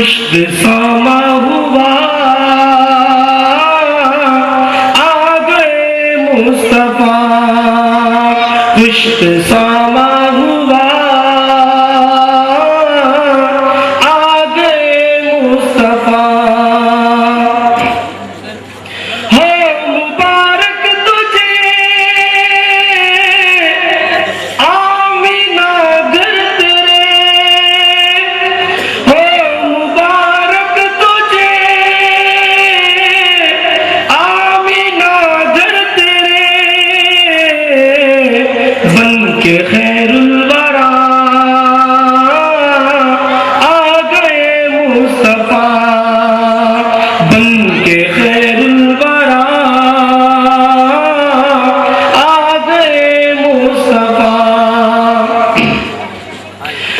پشت ساما ہوا آ گئے مصطفیٰ، پشت ساما ہوا آ گئے مصطفیٰ۔ ہو مبارک تجھے آمینہ گھر تیرے، ہو مبارک تجھے آمینہ گھر تیرے، بن کے خیر الورا آ گئے مصطفیٰ، بن کے خیر الورا آ گئے مصطفیٰ۔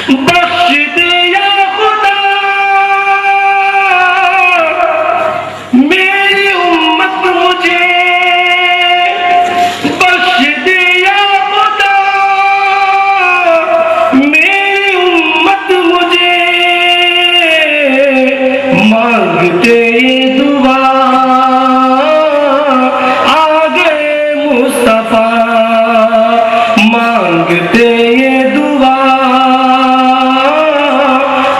بخش دے یا خدا میری امت مجھے، بخش دے یا خدا میری امت مجھے، مانگتے یہ دعا آ گئے مصطفیٰ، مانگتے یہ دعا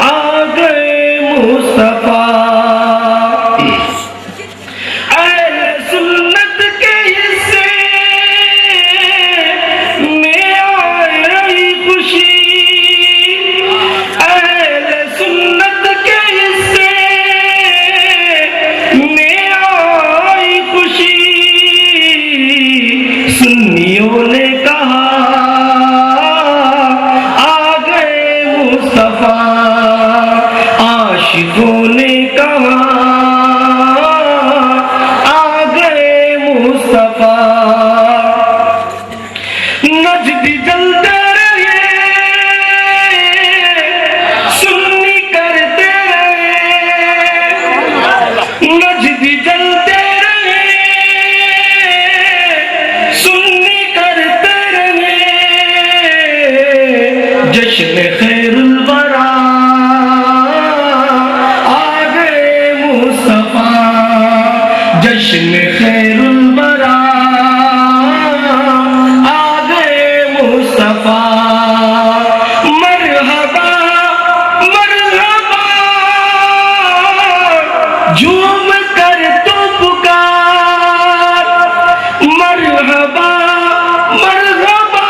آ گئے مصطفیٰ۔ اہل سنت کے حصے میں آئی خوشی، اہل سنت کے حصے میں آئی خوشی، سنیوں نے کہا آ گئے مصطفیٰ، عاشقوں نے کہا آ گئے مصطفیٰ۔ نجد جلتے رہے سنی کرتے رہے، نجد جلتے رہے سنی کرتے رہے، جشن خیر الورا آ گئے مصطفیٰ، جشن خیر الورا آ گئے مصطفیٰ۔ مرحبا مرحبا جھوم کر تو پکار، مرحبا مرحبا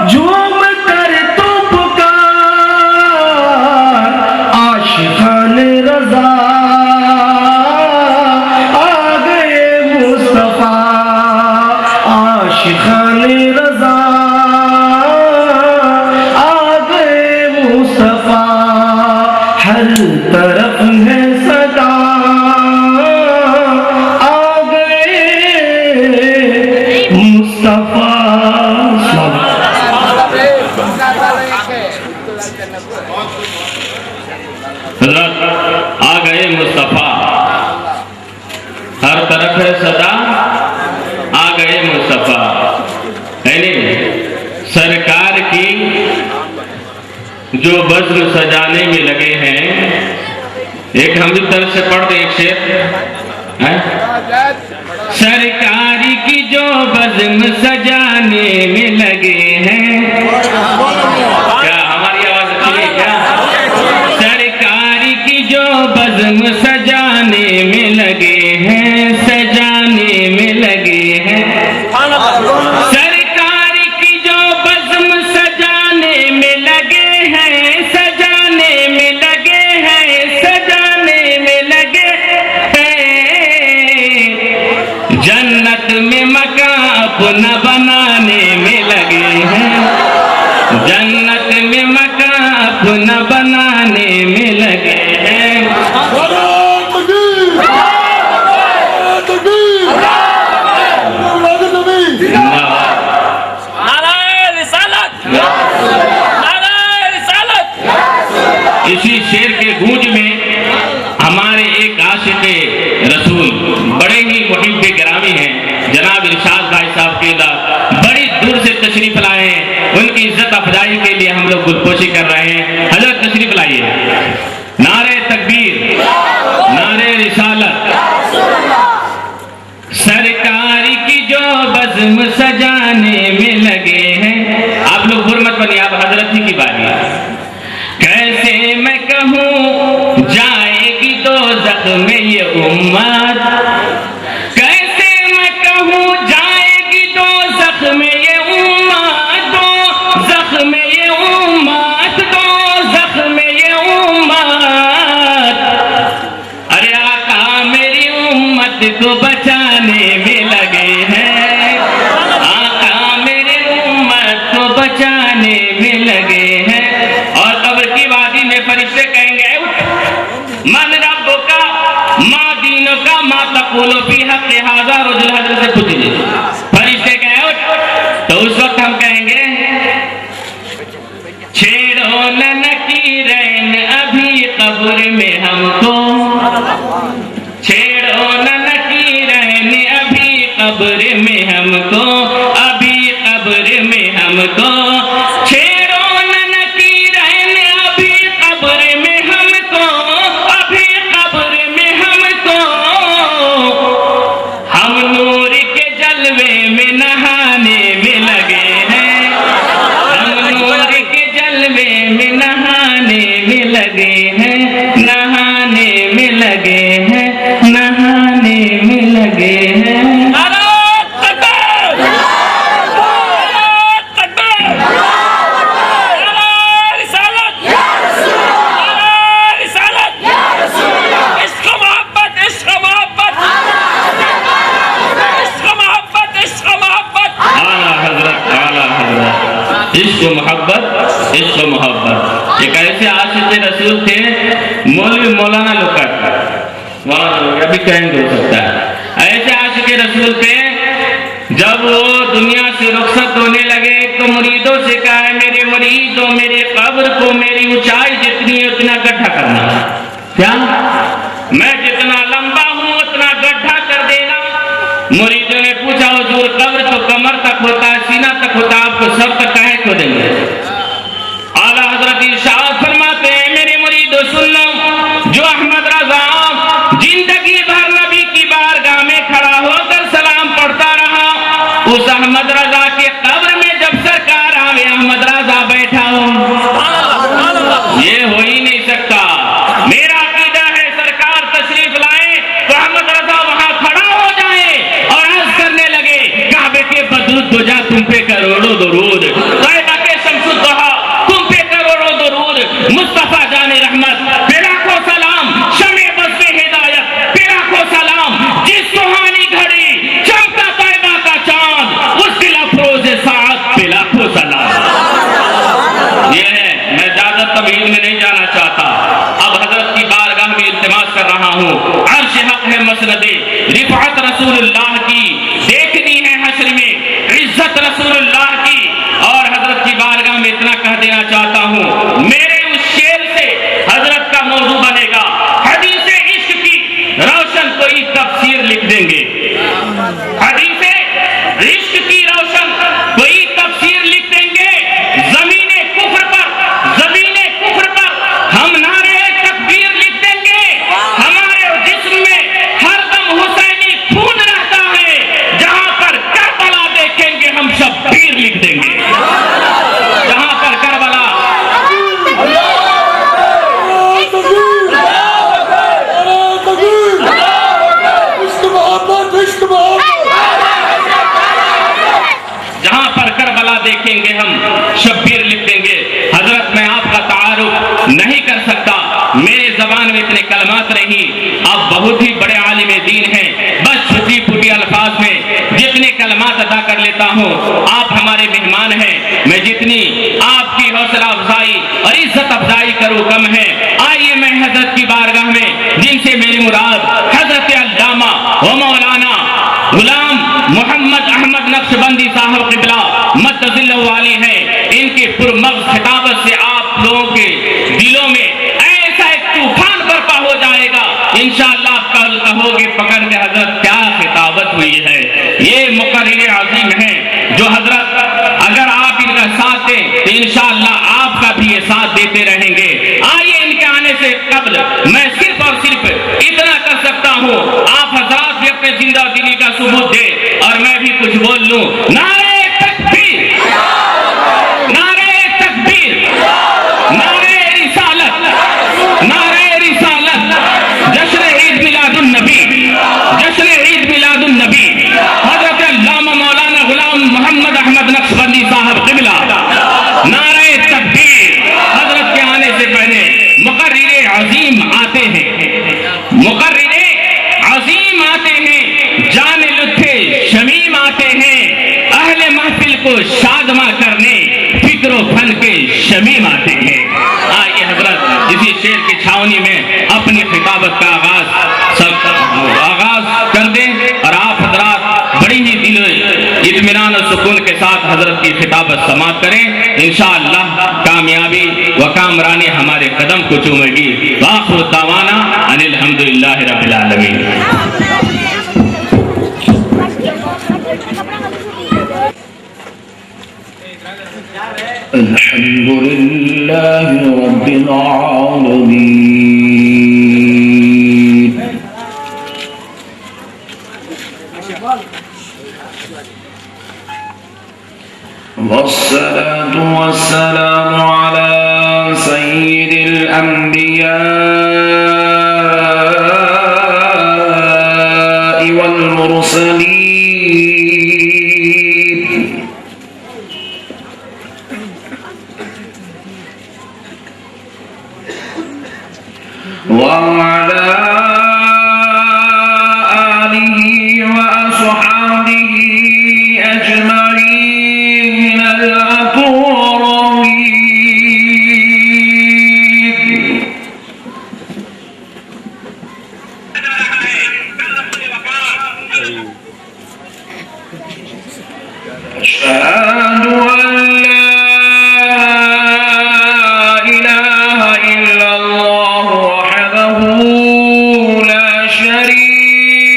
جھوم کر تو پکار، عاشقان رضا آ گئے مصطفیٰ، عاشقان رضا آ گئے مصطفیٰ۔ ہر طرف ہے صدا آ گئے مصطفیٰ۔ حضرت آ گئے مصطفیٰ، ہر طرف ہے صدا آ گئے مصطفیٰ، یعنی سرکار کی جو بزم سجانے میں لگے ہیں۔ ایک ہم بھی طرف سے پڑھ دیں ایک شعر، سرکار کی جو بزم سجانے میں لگے ہیں، کیا ہماری آواز اچھی ہے کیا؟ سرکار کی جو بزم سجانے میں لگے ہیں، سجانے میں لگے ہیں، سرکار کی جو بزم سجانے میں لگے ہیں، سجانے میں لگے ہیں، سجانے میں لگے ہیں، جنت میں مکان اپنا بنانے میں لگے ہیں، جنت میں مکان اپنا بنانے میں لگے ہیں۔ اسی شعر کے گونج میں ہمارے ایک عاشق رسول بڑے ہی محب گرامی ہیں جناب ارشاد بھائی صاحب کے بڑی دور سے تشریف لائے ہیں، ان کی عزت افزائی کے لیے ہم لوگ گلپوشی کر رہے ہیں۔ حضرت تشریف لائیے۔ بزم سجانے میں لگے ہیں. آپ لوگ بر مت بنیے، آپ حضرت ہی کی باری ہے. کیسے میں کہوں جائے گی دوزخ میں یہ امت، کیسے میں کہوں جائے گی دوزخ میں یہ امت، دوزخ میں یہ امت، دوزخ میں یہ امت. ارے آقا میری امت کو بچانے میں لگے ہیں، آقا میری امت کو بچانے میں لگے ہیں. اور قبر کی وادی میں فرشتے کہیں گے من رب کا ما دین کا ما تقول فی حق ھذا رجل. حضرت سے پوچھیے فرشتے کہیں تو اس وقت ہم کہیں گے چھیڑو نہ نکیرین ابھی قبر میں ہم کو، چھیڑو نہ نکیرین ابھی قبر میں ہم کو، ابھی قبر میں ہم کو. چھیڑو نہ نکیرین ابھی قبر میں ہم کو، ابھی قبر میں ہم کو. ہم نور کے جلوے میں نہانے میں لگے ہیں، ہم نور کے جلوے میں نہانے میں لگے ہیں، نہانے میں لگے ہیں، نہانے میں لگے ہیں. عشق و محبت، عشق و محبت. ایک ایسے عاشق رسول تھے مولوی مولانا لوگ کہتے ہیں، ابھی کہیں گے ہو سکتا ہے. ایسے عاشق رسول تھے جب وہ دنیا سے رخصت ہونے لگے تو مریدوں سے کہا ہے میرے مریدوں میرے قبر کو میری اونچائی جتنی ہے اتنا گڈھا کرنا. کیا میں جتنا لمبا ہوں اتنا گڈھا کر دینا. مریدوں نے پوچھا حضور قبر تو کمر تک ہوتا ہے سینہ تک ہوتا ہے، آپ کو سر تک کہے کیوں دیں گے؟ اعلیٰ حضرت ارشاد فرماتے ہیں میرے مریدو سن لو، جو احمد رضا زندگی بھر نبی کی بارگاہ میں کھڑا ہو کر سلام پڑھتا رہا، اس احمد رضا کے قبر میں جب سرکار آوے احمد رضا بیٹھا ہو، یہ ہو ہی نہیں سکتا. میرا عقیدہ ہے سرکار تشریف لائیں تو احمد رضا وہاں کھڑا ہو جائے اور عرض کرنے لگے کعبے کے بدرود دو جا تم پہ کروڑوں درود، طیبہ کے شمس الضحیٰ تم پہ کروڑوں درود، مصطفیٰ جان رحمت پہ لاکھوں سلام، شمع بزم ہدایت پہ لاکھوں سلام، جس سہانی گھڑی چمکا طیبہ کا چاند اس دل افروز ساعت پہ لاکھوں سلام. یہ ہے، میں زیادہ تمہید میں نہیں جانا چاہتا. اب حضرت کی بارگاہ میں التماس کر رہا ہوں، عرش حق ہے مسند رفعت رسول اللہ کی، دیکھنی ہے حشر میں عزت رسول اللہ کی. اور حضرت کی بارگاہ میں اتنا کہہ دینا چاہتا ہوں میرے اس شعر سے حضرت کا موضوع بنے گا حدیث عشق کی روشن کوئی تفسیر لکھ دیں گے، حدیث عشق کی روشن کوئی تفسیر لکھ دیں گے. زمین کفر پر ہم نعرے تکبیر لکھ دیں گے، ہمارے جسم میں ہر دم حسینی خون رہتا ہے، جہاں پر کربلا دیکھیں گے ہم شبیر لکھ دیں گے، جہاں پر کربلا. جہاں پر کربلا دیکھیں گے ہم شبیر لکھ دیں گے. حضرت میں آپ کا تعارف نہیں کر سکتا، میرے زبان میں اتنے کلمات نہیں، آپ بہت ہی بڑے عالم دین ہیں، بس چھٹی پھوٹی الفاظ میں جتنے کلمات ادا کر لیتا ہوں. آپ ہمارے مہمان ہیں، میں جتنی آپ کی حوصلہ افزائی اور عزت افزائی کروں کم ہے. آئیے میں حضرت کی بارگاہ میں جن سے میری مراد حضرت علامہ و مولانا غلام محمد احمد نقشبندی صاحب قبلہ مدد اللہ علی ہیں، ان کے پرمغز خطابت سے آپ لوگوں کے دلوں میں ایسا ایک طوفان برپا ہو جائے گا انشاءاللہ. آپ کل کہو گے پکڑ کے حضرت کیا خطابت ہوئی ہے. یہ مقرر عظیم ہیں جو حضرت اگر آپ ان کا ساتھ دیں تو انشاءاللہ آپ کا بھی یہ ساتھ دیتے رہیں گے. آئیے ان کے آنے سے قبل میں صرف اور صرف اتنا کر سکتا ہوں، آپ حضرات بھی اپنے زندہ دلی کا ثبوت دیں اور میں بھی کچھ بول لوں. نعرے تکبیر، نعرے تکبیر، نعرے رسالت، نعرے رسالت. جشن عید میلاد النبی، جشن عید میلاد النبی. حضرت علامہ مولانا غلام محمد احمد نقشبندی صاحب قبلہ. نعرے تکبیر. حضرت کے آنے سے پہلے مقرر عظیم آتے ہیں، مقرر عظیم آتے ہیں، جان لطف شمیم آتے ہیں، اہل محفل کو شادماں کرنے فکر و فن کے شمیم آتے ہیں. آئیے حضرت اسی شعر کی چھاونی میں اپنی خطابت کا آغاز کر دیں اور آپ حضرات بڑی ہی دل اطمینان و سکون کے ساتھ حضرت کی خطابت سماعت کریں. انشاءاللہ کامیابی و کامرانی ہمارے قدم کو چومے گی. وآخر دعوانا ان الحمدللہ رب العالمین. الحمدللہ رب العالمین. والصلاة والسلام على سيد الأنبياء والمرسلين وعلى آله وأصحابه أجمعين الأكرمين. أشهد أن لا إله إلا الله وحده لا شريك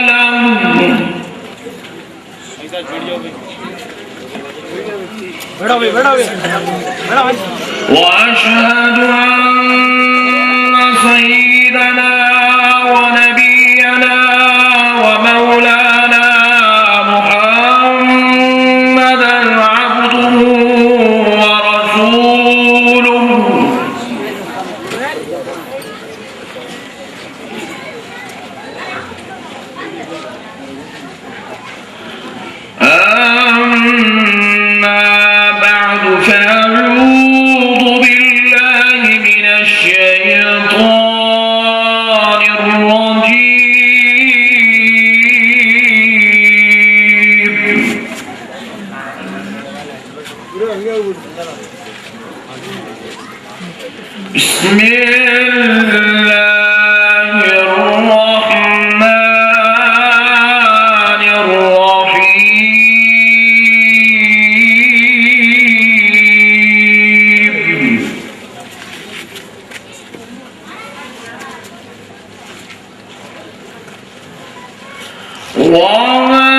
له وأشهد أن سيدنا ونبينا ومولانا محمدا عبده ورسوله. أما بعد فأعوذ بالله من الشيطان الرجيم. بسم الله الرحمن الرحيم. وما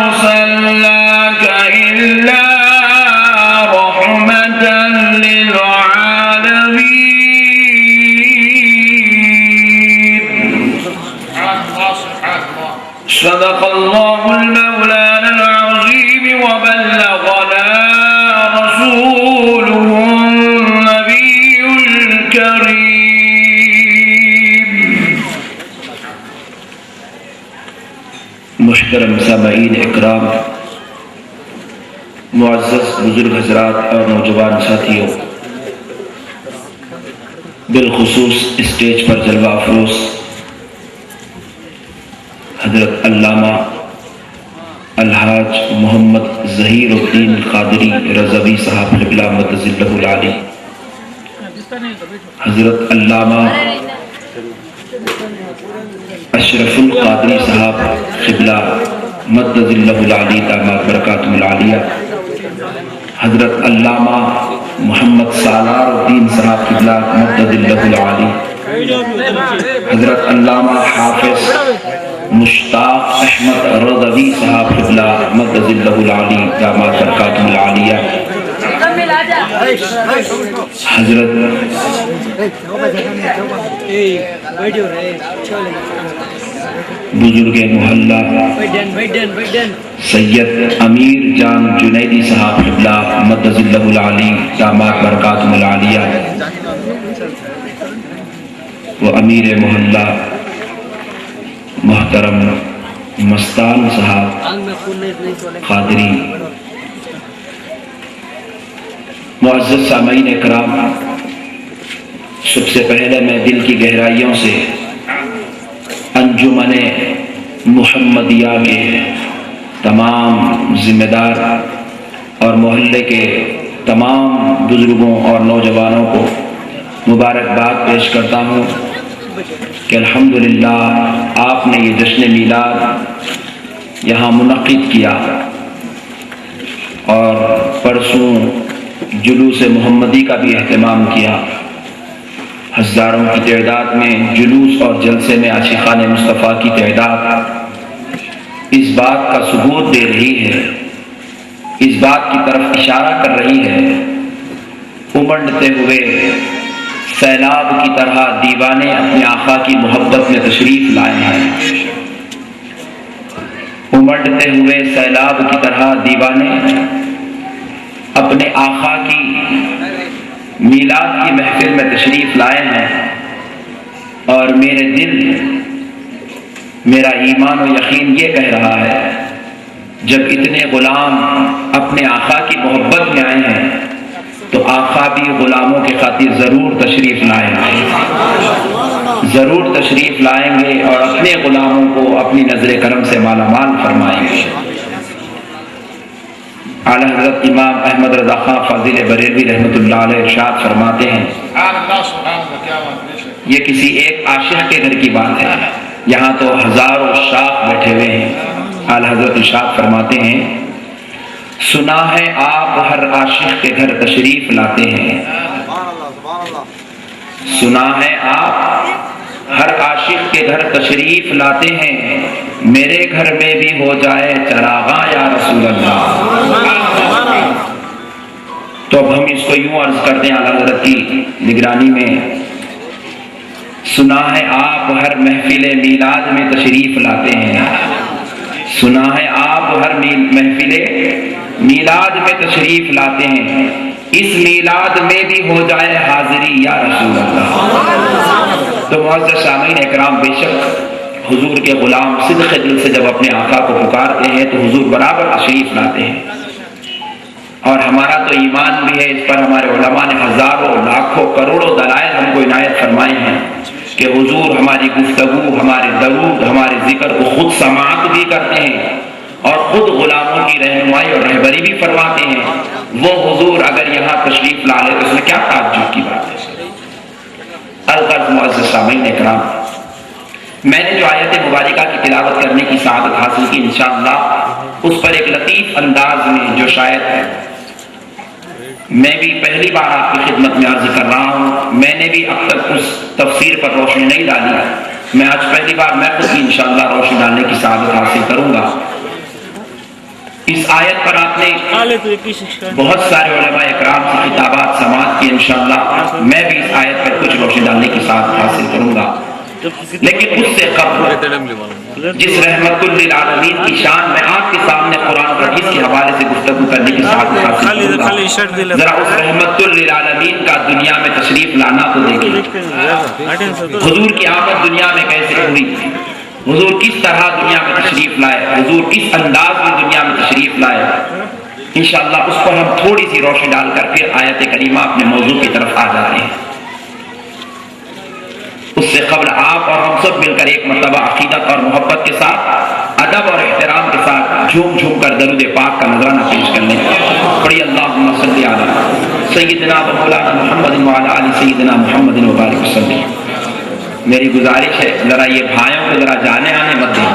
أرسلناك إلا رحمة للعالمين. صدق الله المولانا العظيم وبلغنا رسوله النبي الكريم. محترم سامعین اکرام، معزز بزرگ حضرات اور نوجوان ساتھیوں، بالخصوص اسٹیج پر جلوہ افروز حضرت علامہ الحاج محمد ظہیر الدین قادری رضوی صاحب قبلہ مدظلہ العالی، حضرت علامہ اشرف القادری صاحب قبلہ مدظلہ العالی داماد برکاتہ العالیہ، حضرت علامہ محمد سالار الدین صاحب قبلہ مدظلہ العالی، حضرت علامہ حافظ مشتاق احمد رضوی صاحب قبلہ مدظلہ العالی داماد برکاتہ العالیہ، حضرت بزرگ محلہ سید امیر جان جنیدی صاحب قبلہ مدظ اللہ العلی دامات برکاتہ العالیہ و امیر محلہ محترم مستان صاحب قادری، معزز سامعین اکرام، سب سے پہلے میں دل کی گہرائیوں سے انجمن محمدیہ کے تمام ذمہ دار اور محلے کے تمام بزرگوں اور نوجوانوں کو مبارکباد پیش کرتا ہوں کہ الحمدللہ آپ نے یہ جشن میلاد یہاں منعقد کیا اور پرسوں جلوس محمدی کا بھی اہتمام کیا۔ ہزاروں کی تعداد میں جلوس اور جلسے میں عاشقان مصطفیٰ کی تعداد اس بات کا ثبوت دے رہی ہے، اس بات کی طرف اشارہ کر رہی ہے، امڑتے ہوئے سیلاب کی طرح دیوانے اپنے آقا کی محبت میں تشریف لائے ہیں۔ امڑتے ہوئے سیلاب کی طرح دیوانے اپنے آقا کی میلاد کی محفل میں تشریف لائے ہیں، اور میرے دل، میرا ایمان و یقین یہ کہہ رہا ہے جب اتنے غلام اپنے آقا کی محبت میں آئے ہیں تو آقا بھی غلاموں کے خاطر ضرور تشریف لائیں گے، ضرور تشریف لائیں گے اور اپنے غلاموں کو اپنی نظر کرم سے مالا مال فرمائیں گے۔ اعلیٰ حضرت امام احمد رضا خان فاضل بریلوی رحمۃ اللہ علیہ ارشاد فرماتے ہیں، یہ کسی ایک عاشق کے گھر کی بات ہے، یہاں تو ہزاروں شاخ بیٹھے ہوئے ہیں۔ اعلیٰ حضرت ارشاد فرماتے ہیں، سنا ہے آپ ہر عاشق کے گھر تشریف لاتے ہیں، سنا ہے آپ ہر عاشق کے گھر تشریف لاتے ہیں، میرے گھر میں بھی ہو جائے چراغاں یا رسول اللہ۔ تو اب ہم اس کو یوں عرض کرتے ہیں اعلیٰ حضرت کی نگرانی میں، سنا ہے آپ ہر محفل میلاد میں تشریف لاتے ہیں، سنا ہے آپ ہر محفل میلاد میں تشریف لاتے ہیں، اس میلاد میں بھی ہو جائے حاضری یا رسول اللہ۔ تو معزز سامعین اکرام، بے شک حضور کے غلام صدق دل سے جب اپنے آقا کو پکارتے ہیں تو حضور برابر تشریف لاتے ہیں، اور ہمارا تو ایمان بھی ہے، اس پر ہمارے علماء نے ہزاروں لاکھوں کروڑوں دلائل ہم کو عنایت فرمائے ہیں کہ حضور ہماری گفتگو، ہمارے درود، ہمارے ذکر کو خود سماعت بھی کرتے ہیں اور خود غلاموں کی رہنمائی اور رہبری بھی فرماتے ہیں۔ وہ حضور اگر یہاں تشریف لا لے تو اس میں کیا تعجب کی بات ہے۔ الغرض معزز سامعین اکرام، میں نے جو آیت مبارکہ کی تلاوت کرنے کی سعادت حاصل کی انشاءاللہ، اس پر ایک لطیف انداز میں جو شاید میں بھی پہلی بار آپ کی خدمت میں عرض کر رہا ہوں، میں نے بھی اب تک اس تفسیر پر روشنی نہیں ڈالی، میں آج پہلی بار میں خود بھی انشاءاللہ روشنی ڈالنے کی سعادت حاصل کروں گا۔ اس آیت پر آپ نے بہت سارے علماء اکرام سے خطابات سماعت کی، انشاءاللہ میں بھی اس آیت پر کچھ روشنی ڈالنے کی سعادت حاصل کروں گا، لیکن اس سے قبل جس رحمت للعالمین کی شان میں آپ کے سامنے قرآن اور حدیث کے حوالے سے گفتگو کرنے کی سعادت حاصل کروں گا، ذرا اس رحمت للعالمین کا دنیا میں تشریف لانا تو دیکھیں۔ حضور کی آمد دنیا میں کیسے ہوئی، حضور کس طرح دنیا میں تشریف لائے، حضور کس انداز میں دنیا میں تشریف لائے، انشاءاللہ اس پر ہم تھوڑی سی روشنی ڈال کر پھر آیت کریمہ اپنے موضوع کی طرف آ جا رہے ہیں۔ اس سے قبل آپ اور ہم سب مل کر ایک مرتبہ عقیدت اور محبت کے ساتھ، ادب اور احترام کے ساتھ جھوم جھوم کر درود پاک کا نذرانہ پیش کر لیں۔ پڑھی اللہم صلی علی سیدنا و مولانا محمد وعلی آل سیدنا محمد وبارک وسلم۔ میری گزارش ہے ذرا یہ بھائیوں کو ذرا جانے آنے مت دیں،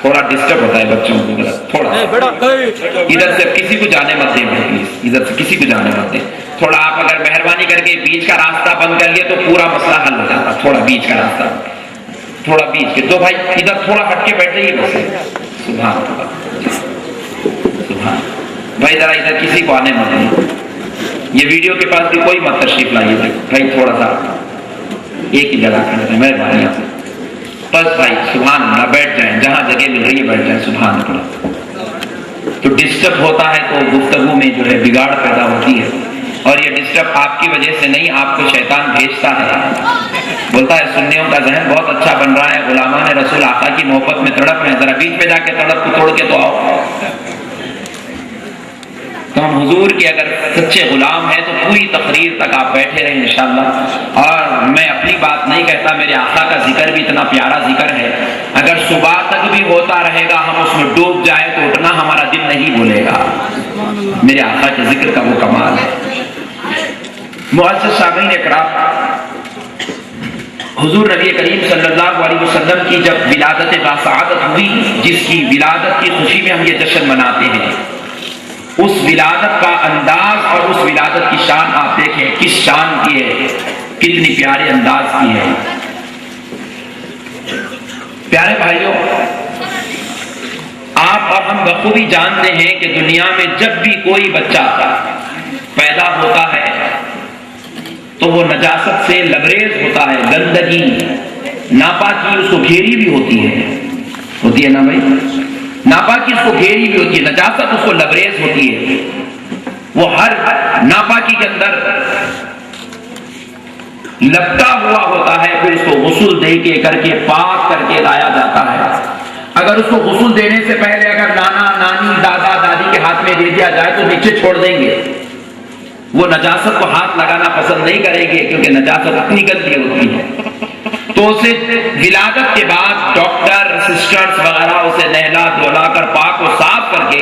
تھوڑا ڈسٹرب ہوتا ہے بچوں کو، تھوڑا ادھر سے کسی کو جانے مت دیں پلیز، ادھر سے کسی کو جانے مت دیں، تھوڑا آپ اگر مہربانی کر کے بیچ کا راستہ بند کر لیے تو پورا مسئلہ حل ہو جاتا، تھوڑا بیچ کا راستہ، تھوڑا بیچ کے، تو بھائی ادھر تھوڑا ہٹ کے بیٹھ جائیے بس، سبحان اللہ، سبحان بھائی ذرا ادھر کسی کو آنے مت دیں، یہ ویڈیو کے پاس بھی کوئی مت تشریف لائیے بھائی، تھوڑا سا ایک ہی جگہ کھڑے رہیں، مہربانی آپ سے، بس بھائی سبحان اللہ، بیٹھ جائیں، جہاں جگہ مل رہی ہے بیٹھ جائیں، سبحان اللہ۔ تو ڈسٹرب ہوتا ہے تو گفتگو میں جو ہے بگاڑ پیدا ہوتی ہے، اور یہ ڈسٹرب آپ کی وجہ سے نہیں، آپ کو شیطان بھیجتا ہے، بولتا ہے سنیوں کا ذہن بہت اچھا بن رہا ہے، غلامان رسول آقا کی محبت میں تڑپ رہے ہیں، ذرا بیچ میں جا کے تڑپ کو توڑ کے تو آؤ۔ تو ہم حضور کے اگر سچے غلام ہیں تو پوری تقریر تک آپ بیٹھے رہیں انشاءاللہ۔ اور میں اپنی بات نہیں کہتا، میرے آقا کا ذکر بھی اتنا پیارا ذکر ہے، اگر صبح تک بھی ہوتا رہے گا، ہم اس میں ڈوب جائیں تو اٹھنا ہمارا دل نہیں بولے گا۔ میرے آقا کے ذکر کا وہ کمال ہے۔ معزز سامعین اکرام، حضور نبی کریم صلی اللہ علیہ وسلم کی جب ولادت باسعادت ہوئی، جس کی ولادت کی خوشی میں ہم یہ جشن مناتے ہیں، اس ولادت کا انداز اور اس ولادت کی شان آپ دیکھیں، کس شان کی ہے، کتنی پیارے انداز کی ہے۔ پیارے بھائیوں، آپ اور ہم بخوبی جانتے ہیں کہ دنیا میں جب بھی کوئی بچہ پیدا ہوتا ہے تو وہ نجاست سے لبریز ہوتا ہے، گندگی ناپاکی اس کو گھیری بھی ہوتی ہے نا بھائی، ناپاکی اس کو گھیری بھی ہوتی ہے، نجاست اس کو لبریز ہوتی ہے، وہ ہر ناپاکی کے اندر لپٹا ہوا ہوتا ہے، پھر اس کو غسل دے کے کر کے پاک کر کے لایا جاتا ہے۔ اگر اس کو غسل دینے سے پہلے اگر نانا نانی دادا دادی کے ہاتھ میں دے دیا جائے تو نیچے چھوڑ دیں گے، وہ نجاست کو ہاتھ لگانا پسند نہیں کریں گے، کیونکہ نجاست اتنی گندی ہوتی ہے۔ تو اسے ولادت کے بعد ڈاکٹر سسٹرز وغیرہ اسے نہلا دھلا کر پاک و صاف کر کے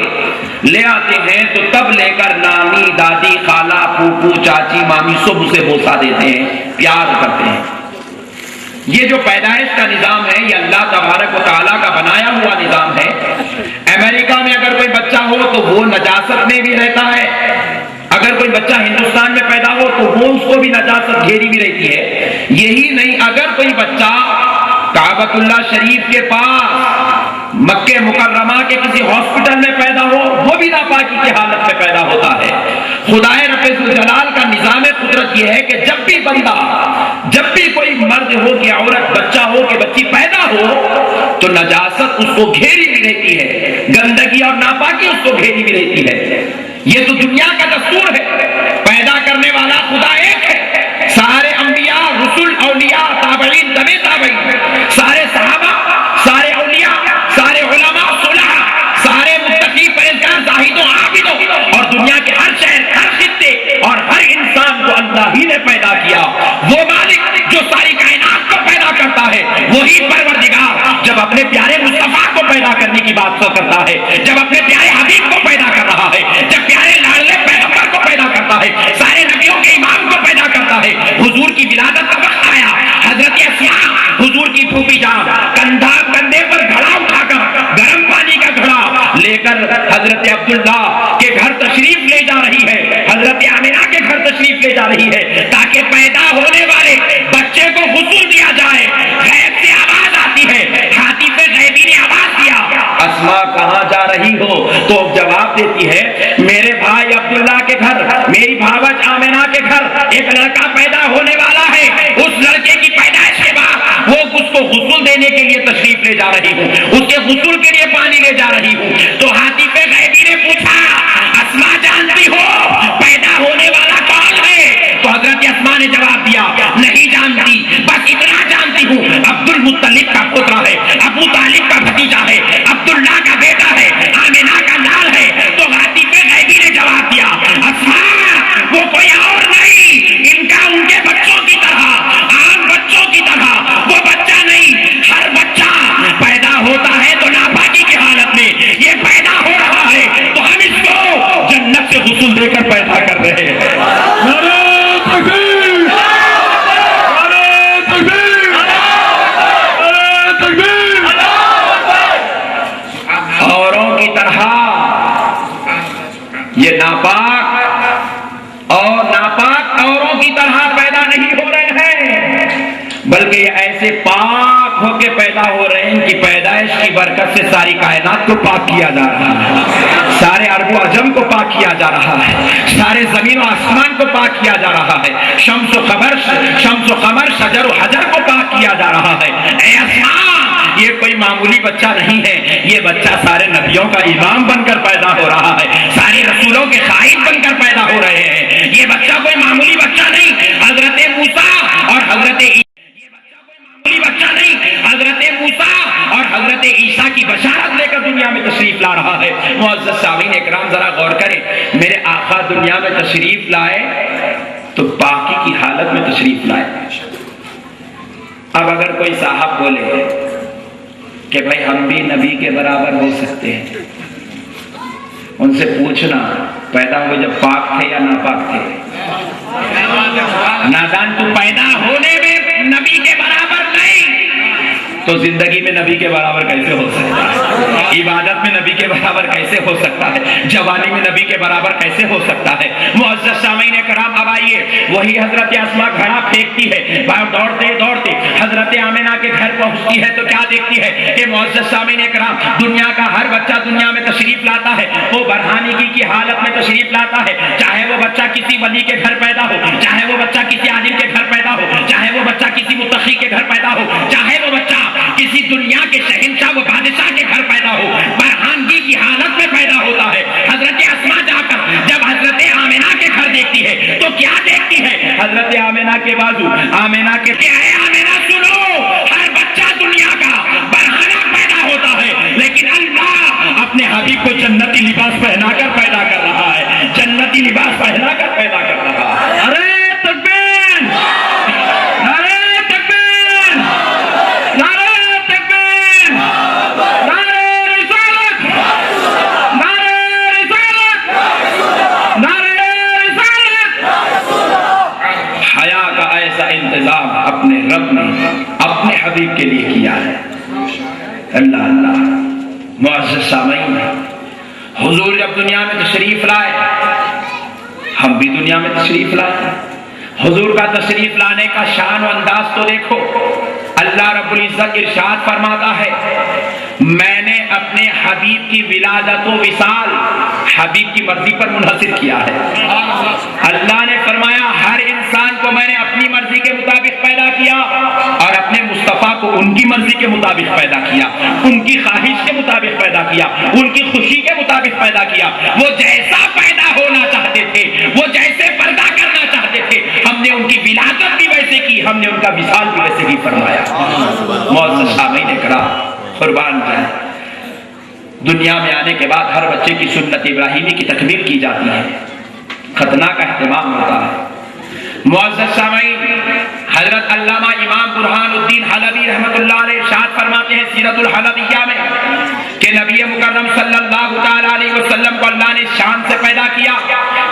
لے آتے ہیں، تو تب لے کر نانی دادی خالہ پھوپھو چاچی مامی سب اسے بوسہ دیتے ہیں، پیار کرتے ہیں۔ یہ جو پیدائش کا نظام ہے یہ اللہ تبارک و تعالیٰ کا بنایا ہوا نظام ہے۔ امریکہ میں اگر کوئی بچہ ہو تو وہ نجاست میں بھی رہتا ہے، اگر کوئی بچہ ہندوستان میں پیدا ہو تو وہ اس کو بھی نجاست گھیری بھی رہتی ہے۔ یہی نہیں، اگر کوئی بچہ کعبۃ اللہ شریف کے پاس مکہ مکرمہ کے کسی ہاسپٹل میں پیدا ہو، وہ بھی ناپاکی کی حالت میں پیدا ہوتا ہے۔ خدائے رب ذوالجلال کا نظام قدرت یہ ہے کہ جب بھی بندہ، جب بھی کوئی مرد ہو کہ عورت، بچہ ہو کہ بچی پیدا ہو تو نجاست اس کو گھیری بھی رہتی ہے، گندگی اور ناپاکی اس کو گھیری بھی رہتی ہے۔ یہ تو دنیا کا دستور ہے، پیدا کرنے والا خدا ایک ہے، سارے انبیاء، رسول، اولیاء، تابعین، تبع تابعین، سارے صحابہ، سارے اولیاء، سارے علماء، صلحاء، سارے متقی، پرہیزگار، زاہد و عابد، اور دنیا کے ہر شہر، ہر خطے اور ہر انسان کو اللہ ہی نے پیدا کیا۔ وہ مالک جو ساری کائنات کو پیدا کرتا ہے، وہی پروردگار جب اپنے پیارے مصطفیٰ کو پیدا کرنے کی بات کرتا ہے، جب اپنے پیارے حبیب کو پیدا کر رہا ہے، جب پیارے لاڈلے پیغمبر کو پیدا کرتا ہے، سارے نبیوں کے امام کو پیدا کرتا ہے۔ حضور کی ولادت کا وقت آیا، حضرت اسیاء حضور کی پھوپھی جان کندھے پر گھڑا اٹھا کر، گرم پانی کا گھڑا لے کر حضرت عبداللہ کے گھر تشریف لے جا رہی ہے، حضرت آمنہ کے گھر تشریف لے جا رہی ہے، تاکہ پیدا ہونے والے بچے کو غسل دیا جائے۔ غیب سے آواز آتی ہے، حاتف غیبی نے آواز دیا، اسماء کہاں جا رہی ہو؟ تو جواب دیتی ہے، میرے بھائی عبداللہ کے گھر، میری بھاوج آمنہ کے گھر ایک لڑکا پیدا ہونے والا ہے، اس لڑکے کی پیدائش کے بعد وہ اس کو غسل دینے کے لیے تشریف لے جا رہی ہوں، اس کے غسل کے لیے پانی لے جا رہی ہوں۔ تو حاتف غیبی نے پوچھا، اسماء جانتی ہو پیدا ہونے والا کون ہے؟ تو حضرت اسماء نے جواب دیا، نہیں جانتی، بس اتنا جانتی ہوں عبد المطلب کا پوترا ہے، ابو طالب کا بھتیجا ہے، عبداللہ کا بیٹا ہے، آمنہ کا لال ہے۔ تو حاتف غیبی نے جواب دیا، اسماء وہ کوئی اور نہیں، ان کا ان کے بچوں کی طرح، عام بچوں کی طرح وہ بچہ نہیں، ہر بچہ پیدا ہوتا ہے تو ناپاکی کی حالت میں، یہ پیدا ہو رہا ہے تو ہم اس کو جنت سے غسل دے کر پیدا کر رہے ہیں۔ اوروں کی طرح یہ ناپاک اوروں کی طرح پیدا نہیں ہو رہے ہیں، بلکہ یہ ایسے پاک پاک ہو کے پیدا ہو رہے ہیں، ان کی پیدائش کی برکت سے ساری کائنات کو پاک کیا جا رہا ہے، سارے عرب و عجم کو پاک کیا جا رہا ہے، سارے زمین و آسمان کو پاک کیا جا رہا ہے، شمس و قمر شجر و حجر کو پاک کیا جا رہا ہے۔ اے اسماء، یہ کوئی معمولی بچہ نہیں ہے، یہ بچہ سارے نبیوں کا امام بن کر پیدا ہو رہا ہے، سارے رسولوں کے قائد بن کر پیدا ہو رہے ہیں۔ یہ بچہ کوئی معمولی بچہ نہیں، حضرت موسیٰ اور حضرت عیسیٰ کی بشارت لے کر دنیا میں تشریف لا رہا ہے۔ معزز سامعین اکرام ذرا غور کریں، میرے آقا دنیا میں تشریف لائے تو پاکی کی حالت میں تشریف لائے۔ اب اگر کوئی صاحب بولے کہ بھائی ہم بھی نبی کے برابر ہو سکتے ہیں، ان سے پوچھنا پیدا ہوئے جب پاک تھے یا ناپاک تھے؟ نادان، تو پیدا ہونے میں نبی کے برابر نہیں تو زندگی میں نبی کے برابر کیسے ہو سکتا ہے؟ عبادت میں نبی کے برابر کیسے ہو سکتا ہے؟ جوانی میں نبی کے برابر کیسے ہو سکتا ہے؟ معزز سامعین کرام، اب آئیے، وہی حضرت اسماء گھڑا پھینکتی ہے، دوڑتے دوڑتے حضرت آمنہ کے گھر پہنچتی ہے تو کیا دیکھتی ہے کہ معزز سامعین کرام، دنیا کا ہر بچہ دنیا میں تشریف لاتا ہے، وہ برہانگی کی حالت میں تشریف لاتا ہے، چاہے وہ بچہ کسی ولی کے گھر پیدا ہو، چاہے وہ بچہ کسی عالم کے گھر پیدا ہو، چاہے وہ بچہ کسی متقی کے گھر پیدا ہو، چاہے وہ بچہ کسی دنیا کے شہنشاہ و بادشاہ کے گھر پیدا ہو، برہانگی کی حالت میں پیدا ہوتا ہے۔ حضرت اسماء جا کر جب حضرت آمنہ کے گھر دیکھتی ہے تو کیا دیکھتی ہے؟ حضرت آمنہ کے بازو، آمنہ کے اے آمنہ سنو، ہر بچہ دنیا کا برہانہ پیدا ہوتا ہے، لیکن اللہ اپنے حبیب کو جنتی لباس پہنا کر پیدا کر رہا ہے، جنتی لباس پہنا کر پیدا کر رہا ہے۔ ارے تکبیر! نعرہ تکبیر! نعرہ تکبیر! نعرہ رسالت! نعرہ رسالت! نعرہ رسالت! حیا کا ایسا انتظام اپنے رب نے اپنے حبیب کے لیے کیا ہے۔ اللہ اللہ۔ معزز سامعین، حضور جب دنیا میں تشریف لائے، ہم بھی دنیا میں تشریف لائے۔ حضور کا تشریف لانے کا شان و انداز تو دیکھو، اللہ رب العزت ارشاد فرماتا ہے، میں نے اپنے حبیب کی ولادت و وصال حبیب کی مرضی پر منحصر کیا ہے۔ اللہ نے فرمایا ہر انسان کو میں نے اپنی مرضی کے مطابق پیدا کیا اور اپنے مصطفیٰ کو ان کی مرضی کے مطابق پیدا کیا، ان کی خواہش کے مطابق پیدا کیا، ان کی خوشی کے مطابق پیدا کیا۔ وہ جیسا پیدا ہونا چاہتے تھے، وہ جیسے پیدا کرنا چاہتے تھے، ہم نے ان کی ولادت بھی ویسے کی، ہم نے ان کا وصال بھی ویسے ہی فرمایا۔ معزز سامعین کرام، قربان جائیں، دنیا میں آنے کے بعد ہر بچے کی سنت ابراہیمی کی تکمیل کی جاتی ہے، ختنہ کا اہتمام ہوتا ہے۔ معزز سامعین، حضرت علامہ امام برہان الدین حلبی رحمۃ اللہ علیہ ارشاد فرماتے ہیں سیرت الحلبیہ میں کہ نبی مکرم صلی اللہ تعالی علیہ وسلم کو اللہ نے شان سے پیدا کیا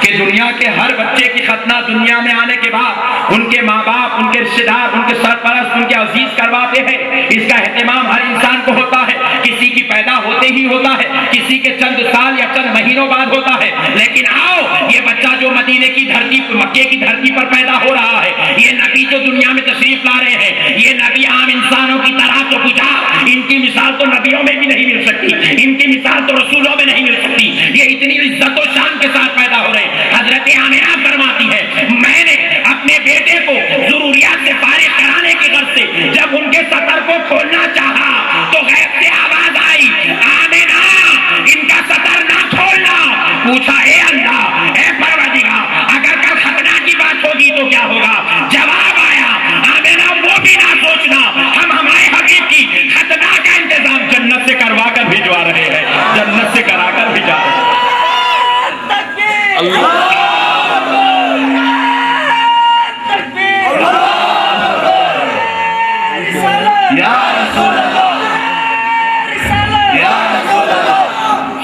کہ دنیا کے ہر بچے کی ختنہ دنیا میں آنے کے بعد ان کے ماں باپ، ان کے رشتے دار، ان کے سرپرست، ان کے عزیز کرواتے ہیں۔ اس کا اہتمام ہر انسان کو ہوتا ہے، کسی کی پیدا ہوتے ہی ہوتا ہے، کسی کے چند سال یا چند مہینوں بعد ہوتا ہے، لیکن آؤ یہ بچہ جو مدینے کی دھرتی، مکے کی دھرتی پر پیدا ہو رہا ہے، یہ نبی جو دنیا میں تشریف لا رہے ہیں، یہ نبی عام انسانوں کی طرح تو کچھ، ان کی مثال تو نبیوں میں بھی نہیں مل سکتی، ان کی مثال تو رسولوں میں نہیں مل سکتی، یہ اتنی عزت و شان کے ساتھ پیدا ہو رہے ہیں۔ حضرت آمنہ فرماتی ہے میں نے اپنے بیٹے کو ضروریات سے فارغ کرانے کی غرض سے جب ان کے سطر کو کھولنا چاہا تو غیب سے آواز آئی، آمنہ ان کا سطر نہ کھولنا۔ پوچھا اے اللہ، اے پروردگار، اگر کل ختنہ کی بات ہوگی تو کیا ہوگا؟ جواب آیا، آمنہ وہ بھی نہ سوچنا، ہم ہمارے حبیب کی ختنہ کا انتظام جنت سے کروا کر بھجوا رہے ہیں، جنت سے کرا کر بھجوا رہے ہیں۔ اللہ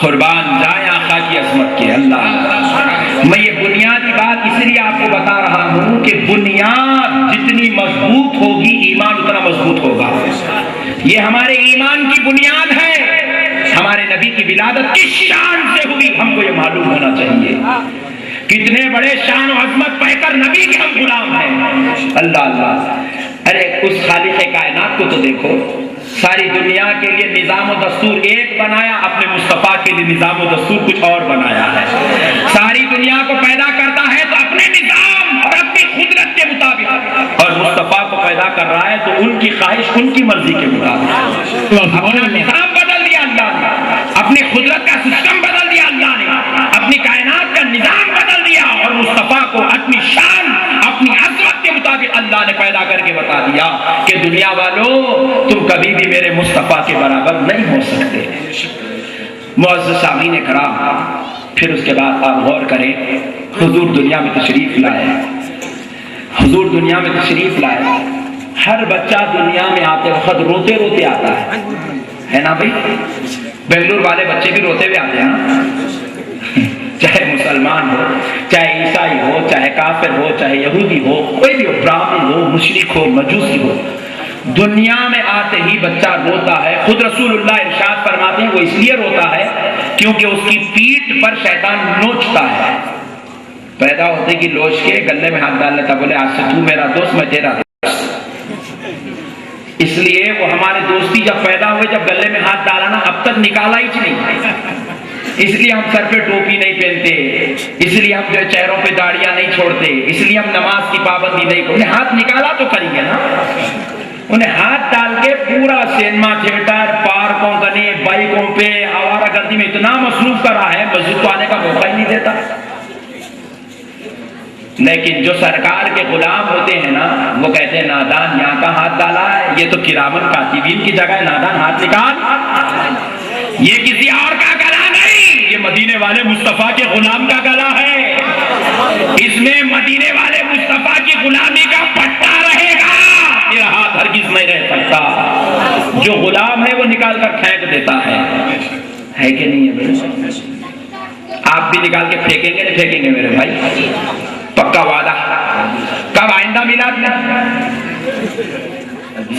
قربان جائے آقا کی عظمت کے۔ اللہ، میں یہ بنیادی بات اس لیے آپ کو بتا رہا ہوں کہ بنیاد جتنی مضبوط ہوگی ایمان اتنا مضبوط ہوگا۔ یہ ہمارے ایمان کی بنیاد ہے۔ ہمارے نبی کی ولادت کس شان سے ہوئی ہم کو یہ معلوم ہونا چاہیے، کتنے بڑے شان و عظمت پہ کر نبی کے ہم غلام ہیں۔ اللہ اللہ، ارے اس خالق کائنات کو تو دیکھو، ساری دنیا کے لیے نظام و دستور ایک بنایا، اپنے مصطفیٰ کے لیے نظام و دستور کچھ اور بنایا ہے۔ ساری دنیا کو پیدا کرتا ہے تو اپنے نظام اور اپنی قدرت کے مطابق، اور مصطفیٰ کو پیدا کر رہا ہے تو ان کی خواہش، ان کی مرضی کے مطابق۔ اپنا نظام بدل دیا اللہ نے، اپنی قدرت کا سسٹم بدل دیا اللہ نے، اپنی کائنات کا نظام بدل دیا، اور مصطفیٰ کو اپنی شان، اپنی عظمت کے مطابق اللہ نے پیدا کر کے بتا دیا کہ دنیا والوں تم کبھی بھی میرے مصطفیٰ کے برابر نہیں ہو سکتے۔ معزز سامعین کرام، پھر اس کے بعد آپ غور کریں، حضور دنیا میں تشریف لائے، حضور دنیا میں تشریف لائے۔ ہر بچہ دنیا میں آتے وقت روتے روتے آتا ہے نا بھائی؟ بنگلور والے بچے بھی روتے ہوئے آتے ہیں نا، چاہے مسلمان ہو، چاہے عیسائی ہو، چاہے کافر ہو، چاہے یہودی ہو، کوئی بھی ہو، براہمن ہو، مشرک ہو، مجوسی ہو، دنیا میں آتے ہی بچہ روتا ہے۔ خود رسول اللہ ارشاد فرماتے ہیں وہ اس لیے روتا ہے کیونکہ اس کی پیٹھ پر شیطان نوچتا ہے۔ پیدا ہوتے کی لوچ کے گلے میں ہاتھ ڈال لیتا، بولے آج سے تو میرا دوست، میں تیرا دوست۔ اس لیے وہ ہمارے دوستی جب پیدا ہوئے، جب گلے میں ہاتھ ڈالا نا، اب تک نکالا ہی نہیں۔ اس لیے ہم سر پہ ٹوپی نہیں پہنتے، اس لیے ہم جو چہروں پہ داڑیاں نہیں چھوڑتے، اس لیے ہم نماز کی پابندی نہیں کرتے۔ انہیں ہاتھ نکالا تو کریں گے نا، انہیں ہاتھ ڈال کے پورا سینما تھیٹر، پارکوں گنے، بائکوں پہ، آوارہ گردی میں اتنا مصروف کرا ہے، مسجد کو آنے کا موقع ہی نہیں دیتا۔ لیکن جو سرکار کے غلام ہوتے ہیں نا، وہ کہتے ہیں نادان یہاں کا ہاتھ ڈالا ہے، یہ تو کرامن کاتبین کی جگہ ہے، نادان ہاتھ نکال، یہ کسی اور کا گلا نہیں، یہ مدینے والے مصطفیٰ کے غلام کا گلا ہے، اس میں مدینے والے مصطفیٰ کی غلامی کا پٹا رہے گا، یہ ہاتھ ہرگز نہیں رہ سکتا۔ جو غلام ہے وہ نکال کر پھینک دیتا ہے کہ نہیں ہے بھائی؟ آپ بھی نکال کے پھینکیں گے نہیں پھینکیں گے میرے بھائی؟ پکا وعدہ؟ کب آئندہ میلاد میں؟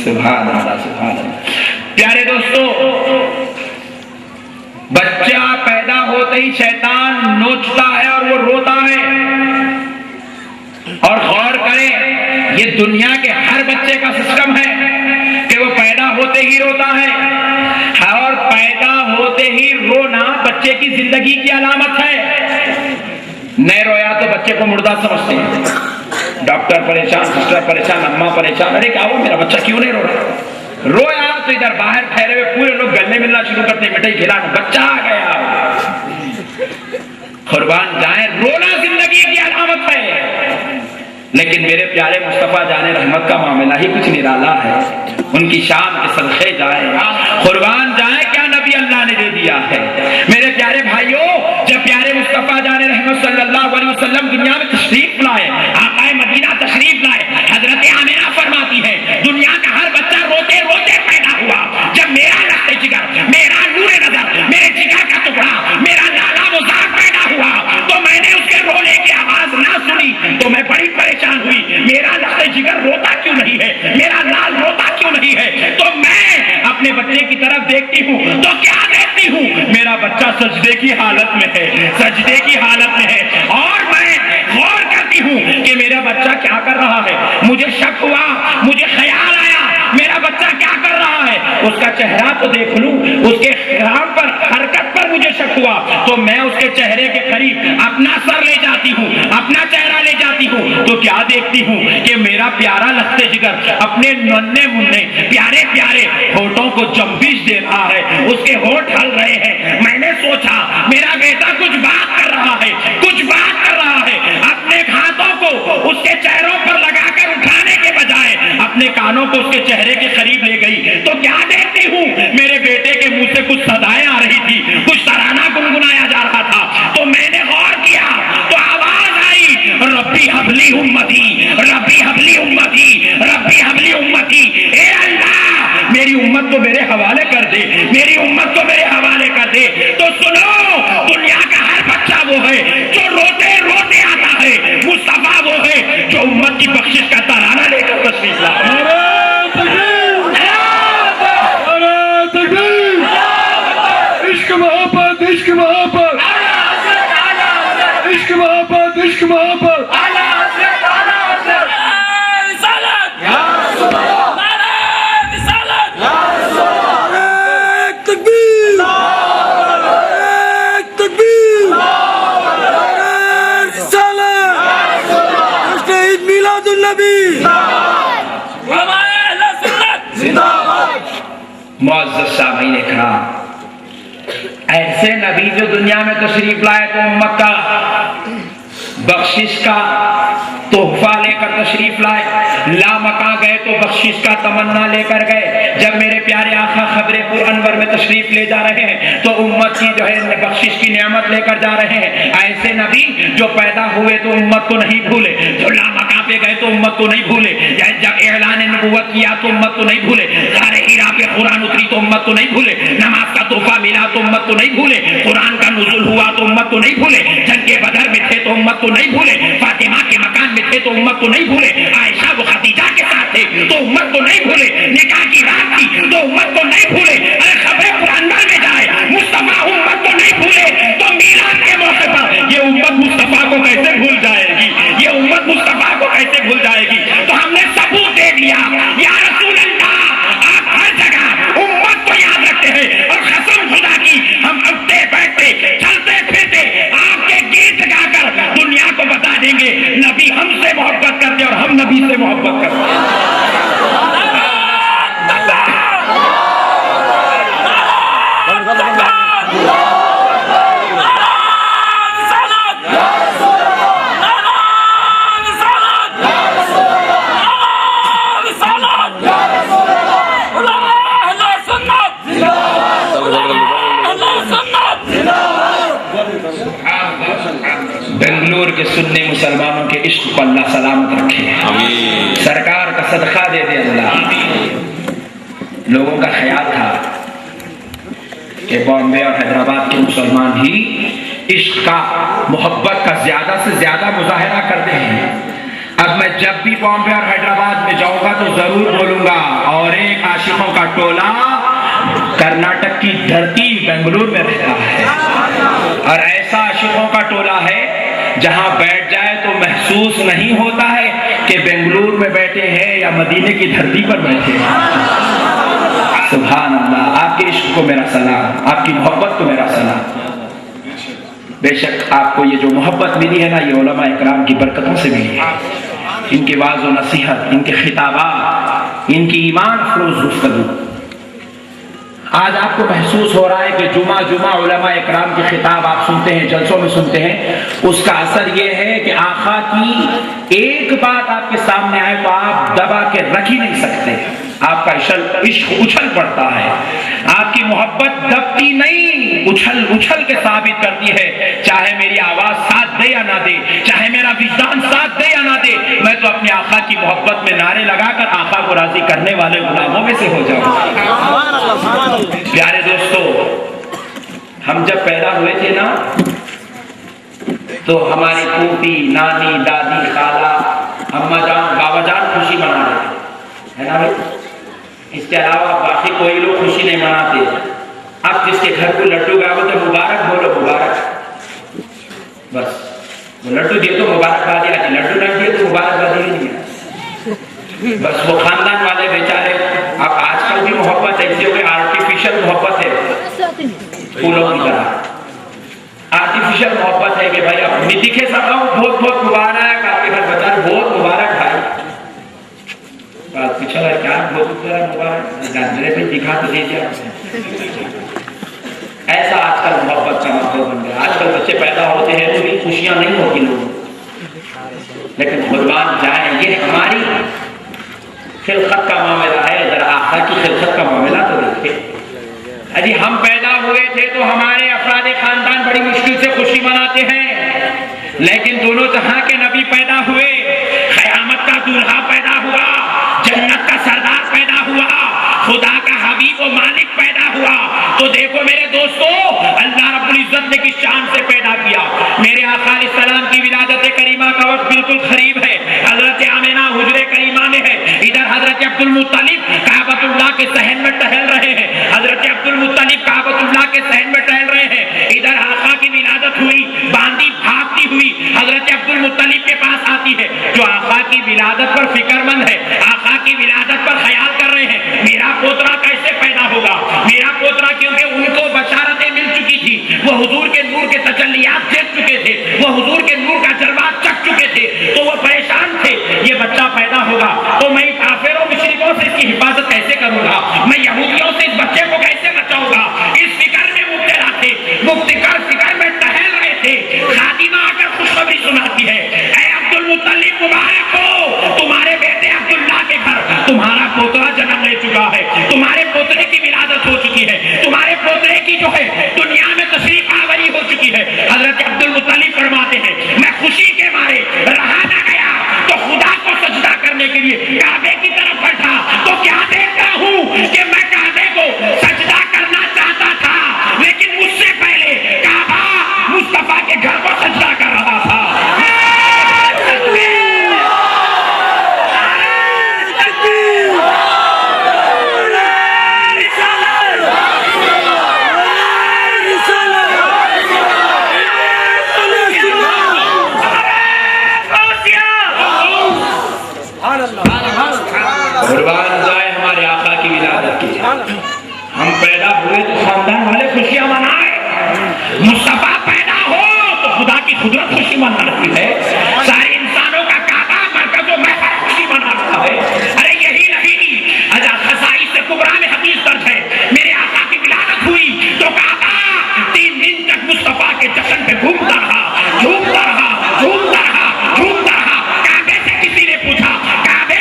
سبحان اللہ سبحان اللہ۔ پیارے دوستو، بچہ پیدا ہوتے ہی شیطان نوچتا ہے اور وہ روتا ہے، اور غور کریں یہ دنیا کے ہر بچے کا سسٹم ہے کہ وہ پیدا ہوتے ہی روتا ہے، اور پیدا ہوتے ہی رونا بچے کی زندگی کی علامت ہے۔ نہیں رویا تو بچے کو مردہ سمجھتے ہیں، ڈاکٹر پریشان، سسٹر پریشان، اماں پریشان، ارے کیا ہوا میرا بچہ کیوں نہیں رو رہا؟ رویا تو ادھر باہر ٹھہرے ہوئے پورے لوگ گلے ملنا شروع کرتے ہیں، مٹائی کھلانا، بچہ آ گیا۔ قربان جائیں، رونا زندگی کی علامت ہے۔ لیکن میرے پیارے مصطفیٰ جان رحمت کا معاملہ ہی کچھ نرالا ہے، ان کی شان کے صدقے جائیں، قربان جائیں، کیا نبی اللہ نے دے دیا ہے۔ میرے پیارے بھائیوں، جب پیارے مصطفیٰ جان رحمت صلی اللہ علیہ وسلم دنیا میں تشریف لائے، آقائے مدینہ تشریف لائے، حضرت آمنہ فرماتی ہے دنیا کا ہر بچہ روتے روتے پیدا ہوا۔ جب میرا لخت جگر، میرا نور نظر، میرے جگر کا ٹکڑا، میرا لالا مزاق پیدا ہوا تو میں نے اس کے رونے کی آواز نہ سنی تو میں بڑی پریشان ہوئی، میرا لخت جگر روتا کیوں نہیں ہے، میرا لال روتا کیوں نہیں ہے؟ تو میں اپنے بچے کی طرف دیکھتی ہوں تو کیا دیکھتی ہوں؟ میرا بچہ سجدے کی حالت میں ہے، سجدے کی حالت میں ہے، اور میں غور کرتی ہوں کہ میرا بچہ کیا کر رہا ہے۔ مجھے شک ہوا، مجھے خیال آیا میرا بچہ کیا کر رہا ہے، اس کا چہرہ تو دیکھ لوں، اس کے خیال پر، حرکت پر مجھے شک ہوا تو میں اس کے چہرے کے قریب اپنا سر لے جاتی ہوں، اپنا چہرہ لے جاتی ہوں تو کیا دیکھتی ہوں کہ میرا پیارا لخت جگر اپنے ننھے منھے پیارے پیارے ہونٹوں کو جنبش دے رہا ہے، اس کے ہونٹ ہل رہے ہیں۔ میں نے سوچا میرا بیٹا کچھ بات کر رہا ہے، کچھ بات کر رہا ہے۔ اپنے ہاتھوں کو اس کے چہروں پر لگا کر اٹھانے کے بجائے اپنے کانوں کو اس کے چہرے کے قریب لے گئی تو کیا دیکھتی ہوں، میرے بیٹے کے منہ سے کچھ صدائیں آ رہی تھی، کچھ ترانہ گنگنایا جا رہا تھا۔ تو میں نے غور کیا تو آواز آئی، ربی حبلی امتی، ربی حبلی امتی، ربی حبلی امتی، اے اللہ میری امت کو میرے حوالے کر دے، میری امت کو میرے حوالے کر دے۔ تو سنو، دنیا کا ہر بچہ وہ ہے جو روتے روتے آتا ہے، مصطفیٰ وہ ہے جو امت کی بخشش کا ترانہ لے کر تشریف لاتا ہے۔ عشق محبت، عشق محبت، عشق محبت، عشق محبت، نبی علماء اہل سنت زندہ باد۔ معزز سامعین اکرام، ایسے نبی جو دنیا میں تشریف لائے تو امت کا بخشش کا تحفہ لے کر تشریف لائے، لامکاں گئے تو بخشش کا تمنا لے کر گئے۔ جب میرے پیارے آقا خبر پر انور میں تشریف لے جا رہے ہیں تو امت کی جو ہے بخشش کی نعمت لے کر جا رہے ہیں۔ ایسے نبی جو پیدا ہوئے تو امت کو نہیں بھولے، جو لامکاں پہ گئے تو امت کو نہیں بھولے، جب اعلان نبوت کیا تو امت کو نہیں بھولے، غار حرا پہ قرآن اتری تو امت کو نہیں بھولے، نماز کا تحفہ ملا تو امت کو نہیں بھولے، قرآن کا نزول ہوا تو امت کو نہیں بھولے، جنگ بدر میں تھے تو امت کو نہیں بھولے، فاطمہ کے مکان میں تھے تو امت کو نہیں بھولے، عائشہ و خدیجہ کے ساتھ تھے تو امت کو نہیں بھولے، نکاح کی رات تھی تو امت کو نہیں بھولے، ارے خبر قرآن میں جائے مصطفیٰ امت کو نہیں بھولے تو میلاد کے موقع پر یہ امت مصطفیٰ کو کیسے بھول جائے گی؟ یہ امت مصطفیٰ کو کیسے بھول جائے گی؟ تو ہم نے ثبوت دے دیا، یا رسول اللہ آپ ہر جگہ امت کو یاد رکھتے ہیں، اور قسم خدا کی ہم اٹھتے بیٹھتے چلتے پھرتے آپ کے گیت گا کر دنیا کو بتا دیں گے نبی ہم سے محبت کرتے اور ہم نبی سے محبت کرتے ہیں۔ بنگلور کے سنی مسلمانوں کے عشق کو اللہ سلامت رکھے، سرکار کا صدقہ دے دے اللہ۔ لوگوں کا خیال تھا کہ بامبے اور حیدرآباد کے مسلمان ہی عشق کا محبت کا زیادہ سے زیادہ مظاہرہ کرتے ہیں۔ اب میں جب بھی بامبے اور حیدرآباد میں جاؤں گا تو ضرور بولوں گا، اور ایک عاشقوں کا ٹولہ کرناٹک کی دھرتی بنگلور میں رہتا ہے، اور ایسا عاشقوں کا ٹولہ ہے جہاں بیٹھ جائے تو محسوس نہیں ہوتا ہے کہ بنگلور میں بیٹھے ہیں یا مدینے کی دھرتی پر بیٹھے ہیں۔ سبحان اللہ، آپ کے عشق کو میرا سلام، آپ کی محبت کو میرا سلام۔ بے شک آپ کو یہ جو محبت ملی ہے نا، یہ علماء اکرام کی برکتوں سے ملی ہے، ان کے واعظ و نصیحت، ان کے خطابات، ان کی ایمان افروز گفتگو۔ آج آپ کو محسوس ہو رہا ہے کہ جمعہ جمعہ علماء اکرام کے خطاب آپ سنتے ہیں، جلسوں میں سنتے ہیں، اس کا اثر یہ ہے کہ آقا کی ایک بات آپ کے سامنے آئے تو آپ دبا کے رکھ ہی نہیں سکتے، آپ کا عشق اچھل پڑتا ہے، آپ کی محبت دبتی نہیں، اچھل اچھل کے ثابت کرتی ہے، چاہے میری آواز ساتھ دے یا نہ دے، چاہے میرا وجدان ساتھ دے یا نہ دے، میں تو اپنے آقا کی محبت میں نعرے لگا کر آقا کو راضی کرنے والے غلاموں میں سے ہو جاؤں۔ پیارے دوستو، ہم جب پیدا ہوئے تھے نا تو ہماری پھوپھی، نانی، دادی، خالہ، اماں جان، بابا جان خوشی منا رہے تھے، ہے نا بھائی؟ اس کے علاوہ باقی کوئی لوگ خوشی نہیں مناتے۔ اب جس کے گھر کو لڈو گیا وہ تو مبارک بولو، مبارک، بس وہ لڈو دیے تو مبارک بادی آتی، لڈو نہ دیے تو مبارک بادی نہیں ہے، بس وہ خاندان والے بیچارے۔ اب آج کل بھی محبت ایسی ہو گئی، آرٹیفیشل محبت ہے، پھولوں کی طرح آرٹیفیشل محبت ہے کہ بھائی اب دکھے سب لوگ بہت بہت مبارک، آپ کے گھر بتا رہے بہت مبارک بھائی، بات پوچھا ہے کیا بہت مبارک، میرے پہ دکھا تو دیجیے۔ ایسا آج کل محبت کا ماحول بن گیا، آج کل بچے پیدا ہوتے ہیں تو بھی خوشیاں نہیں ہوتی لوگوں، لیکن قربان جائیں یہ ہماری خلقت کا معاملہ ہے، ذرا آقا کی خلقت کا معاملہ تو دیکھیں۔ اجی ہم پیدا ہوئے تھے تو ہمارے افراد خاندان بڑی مشکل سے خوشی مناتے ہیں، لیکن دونوں جہاں کے نبی پیدا ہوئے، قیامت کا دولہا پیدا ہوا، جنت کا سردار پیدا ہوا، خدا کا حبیب و مالک پیدا ہوا، تو دیکھو میرے دوستو اللہ رب العزت نے کس شان سے پیدا کیا۔ میرے آقا علیہ السلام کی ولادت کریمہ کا وقت بالکل قریب ہے، حضرت آمنہ حجر کریمہ میں ہے، ادھر حضرت عبد المطلب کعبۃ اللہ کے صحن میں ٹہل رہے ہیں، حضرت عبد المطلب کعبۃ اللہ کے صحن میں ٹہل رہے ہیں، ادھر آقا کی ولادت ہوئی، باندی بھاگتی ہوئی حضرت عبد المطلب کے پاس آتی ہے، جو آقا کی ولادت پر فکر مند ہے، آقا کی ولادت پر خیال کر رہے ہیں، میرا پوترا کیسے پیدا ہوگا، میرا پوترا، کیونکہ ان کو بشارتیں مل چکی تھی، وہ حضور کے نور کے تجلیات دیکھ چکے تھے، وہ حضور کے نور کا جلوہ چکھ چکے تھے، تو وہ پریشان تھے، یہ بچہ پیدا ولادت ہو چکی ہے، تمہارے پوترے کی جو ہے دنیا میں تشریف آوری ہو چکی ہے۔ حضرت عبد المطلب فرماتے ہیں میں خوشی کے مارے رہا نہ گیا تو خدا کو سجدہ کرنے کے لیے کعبے کی طرف بڑھا تو کیا دیکھتا ہوں کہ میں کعبے کو سجدہ کرنا چاہتا تھا، لیکن مجھ سے پہلے کعبہ مصطفیٰ کے گھر کو سجدہ کر رہا تھا۔ قربان جائے ہمارے آقا کی ولادت کی، ہم پیدا ہوئے تو خاندان والے خوشیاں منائے، مصطفیٰ پیدا ہو تو خدا کی قدرت خوشی مناتی ہے، سارے انسانوں کا کعبہ مرکز و محور خوشی مناتا ہے۔ ارے یہی نہیں، اجا خصائص کبریٰ میں حدیث درج ہے، میرے آقا کی ولادت ہوئی تو کعبہ 3 دن تک مصطفیٰ کے جشن پہ گھومتا رہا، جھومتا رہا، جھومتا رہا، جھومتا رہا۔ کعبے سے کسی نے پوچھا کعبے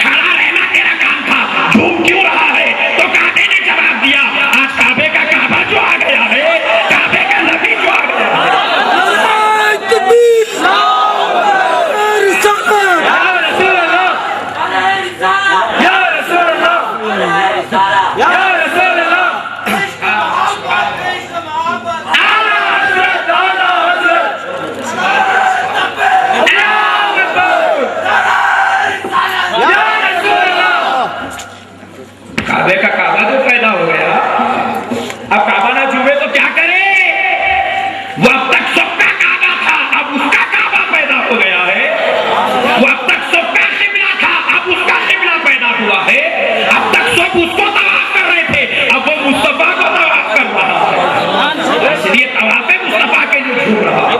کھڑا رہنا تیرا کام تھا، جھوم کیوں رہا ہے؟ تو کعبے نے جواب دیا آج کعبے کا کعبہ جو آ گیا ہے، کعبے کا نبی جو آ گیا ہے۔ کعبے کا کعبہ جو پیدا ہو گیا، اب کعبہ نہ جھومے تو کیا کرے؟ وہ اب تک سب کا کعبہ تھا، اب اس کا کعبہ پیدا ہو گیا ہے۔ وہ اب تک سب کا قبلہ تھا، اب اس کا قبلہ پیدا ہوا ہے۔ اب تک سب اس کو طواف کر رہے تھے، اب وہ مصطفیٰ کو طواف کر رہا ہے، اس لیے طواف مصطفیٰ کے جو جھوم رہا ہے۔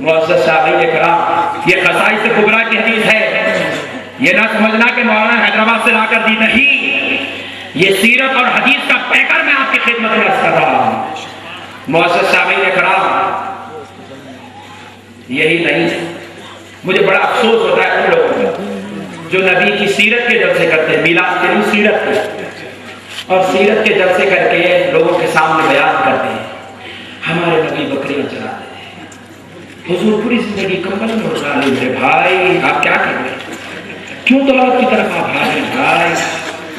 معزز سامعین کرام، یہ خصائص کبریٰ کی حدیث ہے، یہ نہ سمجھنا کہ مولانا حیدرآباد سے لا کر دی، نہیں، یہ سیرت اور حدیث کا پیکر میں آپ کی خدمت میں عرض کر رہا ہوں۔ معزز سامعین کرام، یہی نہیں، مجھے بڑا افسوس ہوتا ہے ان لوگوں کو جو نبی کی سیرت کے جلسے کرتے ہیں، میلاد کے لیے سیرت کے، اور سیرت کے جلسے کر کے لوگوں کے سامنے بیان کرتے ہیں ہمارے نبی بکریاں چلاتے ہیں، حضور پوری زندگی کمبل میں اٹھا لے میرے بھائی، آپ کیا کر رہے ہیں؟ کیوں طلعت کی طرف آپ بھاگ رہے بھائی؟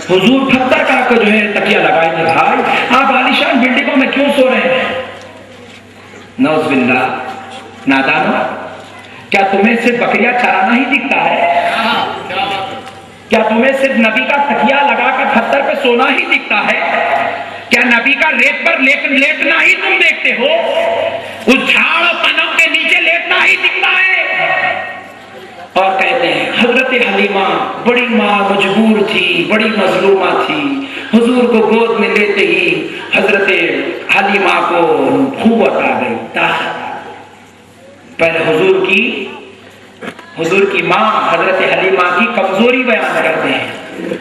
حضور پتھر کا آپ کو جو ہے تکیہ لگائے تھے بھائی، آپ عالیشان بلڈنگوں میں کیوں سو رہے ہیں؟ نعوذ باللہ، نادانو، کیا تمہیں صرف بکریاں چرانا ہی دکھتا ہے؟ کیا تمہیں صرف نبی کا تکیہ لگا کر پتھر پہ سونا ہی دکھتا ہے؟ کیا نبی کا ریت پر لیٹنا ہی تم دیکھتے ہو؟ اس جھاڑ و پنم کے نیچے لیٹنا ہی دکھتا ہے؟ اور کہتے ہیں حضرت حلیمہ بڑی ماں مجبور تھی، بڑی مظلومہ تھی، حضور کو گود میں لیتے ہی حضرت حلیمہ کو قوت آ گئی، طاقت آ گئی۔ پہلے حضور کی ماں حضرت حلیمہ کی کمزوری بیان کرتے ہیں،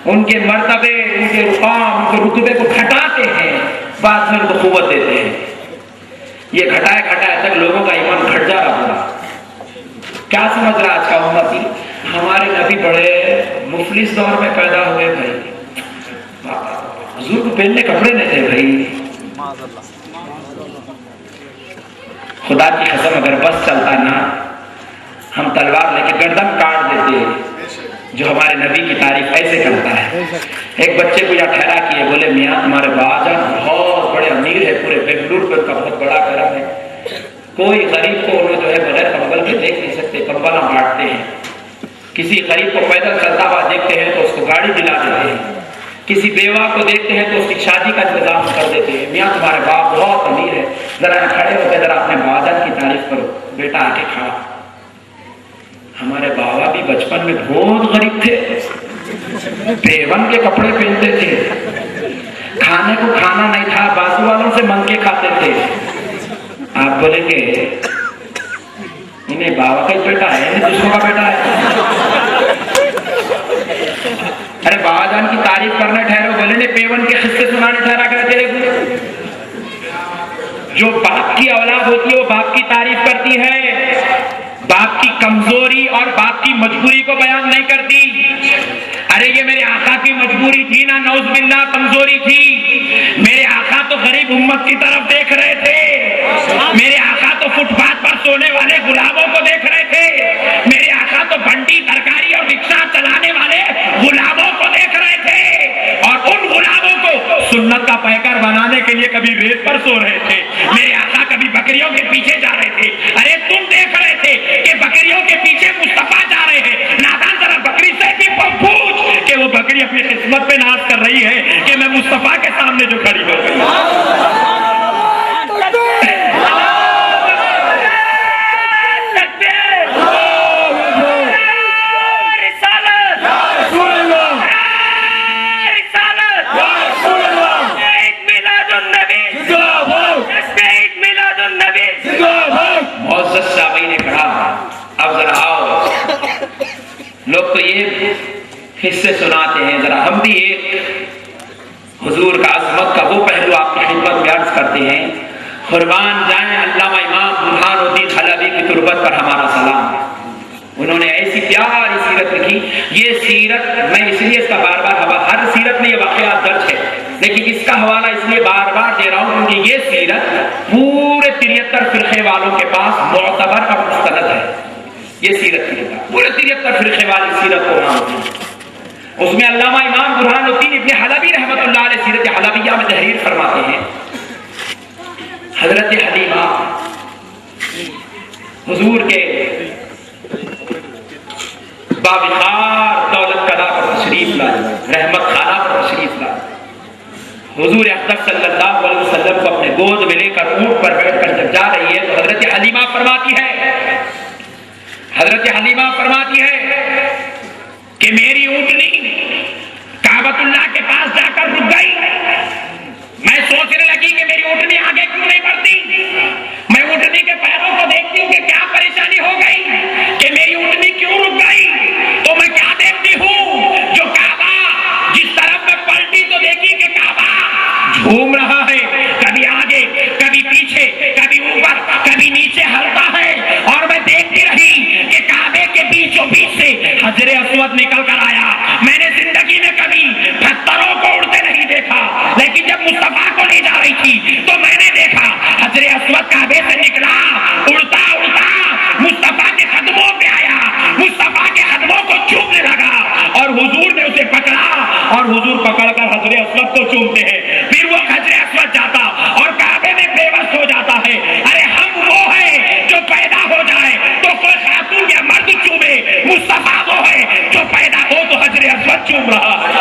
ان کے مرتبے، ان کے مقام، ان کے رتبے کو گھٹاتے ہیں، بعد میں ان کو قوت دیتے ہیں۔ یہ گھٹائے تک لوگوں کا ایمان گھٹ جا رہا ہوگا۔ کیا سمجھ رہا آج کا امتی؟ ہمارے نبی بڑے مفلس دور میں پیدا ہوئے بھائی، حضور کو پہننے کپڑے نہیں تھے بھائی۔ خدا کی قسم اگر بس چلتا نا، ہم تلوار لے کے گردن کاٹ دیتے۔ جو ہمارے نبی کی تعریف ایسے کرتا ہے، ایک بچے کو یہاں ٹھہرا کیے، بولے میاں تمہارے بابا جان بہت بڑے امیر ہے، پورے بنگلور پہ کا بہت بڑا گھر ہے، کوئی غریب کو انہوں جو ہے بغیر کمبل کے دیکھ نہیں سکتے، کمبل ہم بانٹتے ہیں۔ کسی غریب کو پیدل چلتا ہوا دیکھتے ہیں تو اس کو گاڑی دلا دیتے ہیں، کسی بیوہ کو دیکھتے ہیں تو اس کی شادی کا انتظام کر دیتے ہیں۔ میاں تمہارے باپ بہت امیر ہے، ذرا کھڑے ہو کے ذرا اپنے بابا جان کی تعریف کرو، بیٹا آ کے کھڑا۔ ہمارے بابا بھی بچپن میں بہت غریب تھے، پیون کے کپڑے پہنتے تھے، کھانے کو کھانا نہیں تھا، بازو والوں سے مانگ کے کھاتے تھے۔ آپ بولیں گے انہیں بابا کا بیٹا ہے، دوسروں کا بیٹا ہے؟ ارے بابا جان کی تعریف کرنے ٹھہرو، بولے نے پیون کے قصے سنانے ٹھہرا کر تیرے کو۔ جو باپ کی اولاد ہوتی ہے وہ باپ کی تعریف کرتی ہے، باپ کی کمزوری اور باپ کی مجبوری کو بیان نہیں کرتی۔ ارے یہ میرے آقا کی مجبوری تھی نا، نعوذ باللہ کمزوری تھی. میرے آقا تو غریب امت کی طرف دیکھ رہے تھے. میرے آقا تو فٹ پاتھ پر سونے والے غلاموں کو دیکھ رہے تھے. میرے آقا تو بنڈی ترکاری اور رکشہ چلانے والے غلاموں کو دیکھ رہے تھے، اور ان غلاموں کو سنت کا پیکر بنانے کے لیے کبھی ریت پر سو رہے تھے. میرے آقا کبھی بکریوں کے پیچھے جا رہے تھے. ارے تم دیکھ رہے تھے کہ بکریوں کے پیچھے مصطفیٰ جا رہے ہیں. نادان ذرا بکری سے بھی پوچھ کہ وہ بکری اپنی قسمت پہ ناز کر رہی ہے کہ میں مصطفیٰ کے سامنے جو کھڑی ہو گئی. اب ذرا آؤ، لوگ تو یہ حصے سناتے ہیں، ذرا ہم بھی ایک حضور کا عظمت کا وہ پہلو آپ کی خدمت میں عرض کرتے ہیں. قربان جائیں علامہ امام برہان الدین حلبی کی تربت پر ہمارا سلام ہے. انہوں نے ایسی پیاری سیرت لکھی. یہ سیرت میں اس لیے اس کا بار بار ہر سیرت میں یہ واقعات درج ہے، لیکن اس کا حوالہ اس لیے بار بار دے رہا ہوں کیونکہ یہ سیرت پورے 73 فرقے والوں کے پاس معتبر اور مستند ہے. یہ سیرت کی کتاب پورے 73 فرقے والی سیرت کو نام، اس میں علامہ امام برہان الدین ابن حلبی رحمۃ اللہ علیہ سیرت حلبیہ میں تحریر فرماتے ہیں. حضرت حلیمہ حضور کے بابخار دولت قلعہ پر تشریف لائے، رحمت خانہ پر تشریف لائے. حضور اقدس صلی اللہ علیہ وسلم کو اپنے گود میں لے کر اونٹ پر بیٹھ کر جب جا رہی ہے تو حضرت حلیمہ فرماتی ہے کہ میری اونٹنی کعبۃ اللہ کے پاس جا کر رک گئی. میں سوچنے لگی کہ میری اونٹنی آگے کیوں نہیں بڑھتی. میں اونٹنی کے پیروں کو دیکھتی ہوں کہ کیا پریشانی ہو گئی کہ میری اونٹنی کیوں رک گئی. تو میں کیا دیکھتی ہوں، جو کعبہ جس طرف میں پلٹی تو دیکھی کہ کعبہ جھوم رہا ہے، کبھی آگے کبھی پیچھے، کبھی اوپر کبھی نیچے ہلتا ہے. اور میں دیکھتی رہی کہ کعبے کے بیچوں بیچ سے حجر اسود نکل کر آیا. میں نے زندگی میں کبھی پتھروں کو اڑتے نہیں دیکھا، لیکن جب مصطفیٰ کو لے جا رہی تھی تو میں نے دیکھا حجر اسود کعبے سے نکلا، اڑتا اڑتا مصطفیٰ کے قدموں پہ آیا، مصطفیٰ کے قدموں کو چومنے لگا اور حضور نے اسے پکڑا اور حضور پکڑ کر حجر اسود کو چومتے ہیں. پھر وہ حجر اسود جاتا اور کعبے میں بے بس ہو جاتا ہے. ارے ہم وہ ہیں جو پیدا ہو جائے تو کوئی خاتون یا مرد چومے، مصطفیٰ وہ ہے جو پیدا ہو تو حجر اسود چوم رہا ہے.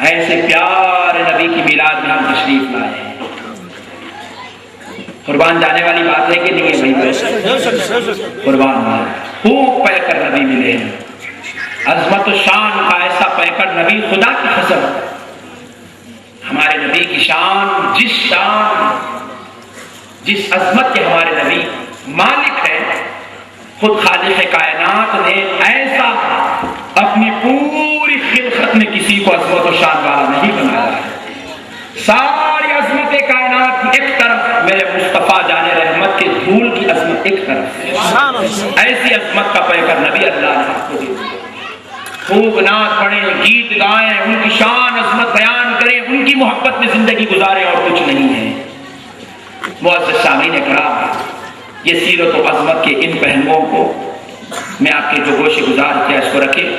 ایسے پیارے نبی کی میلاد میں ہم تشریف لائے ہیں. قربان جانے والی بات ہے کہ نہیں ہے بھائی؟ قربان خوب پیکر نبی ملے ہیں. عظمت و شان کا ایسا پیکر نبی خدا کی قسم. ہمارے نبی کی شان جس عظمت کے ہمارے نبی مالک ہے، خود خالق کائنات نے ایسا اپنی پوری خلقت میں کسی کو عظمت و شان والا نہیں بنایا ہے. ساری عظمت کائنات کی ایک طرف، میرے مصطفیٰ جان رحمت کے دھول کی عظمت ایک طرف. ایسی عظمت کا پیکر نبی اللہ نے آپ کو دی. خوب نعت پڑھیں، گیت گائیں، ان کی شان عظمت بیان کریں، ان کی محبت میں زندگی گزاریں اور کچھ نہیں ہے. معزز سامعین کرام، یہ سیرت و عظمت کے ان پہلوؤں کو میں آپ کے جو گوشے گزار کیا اس کو رکھے.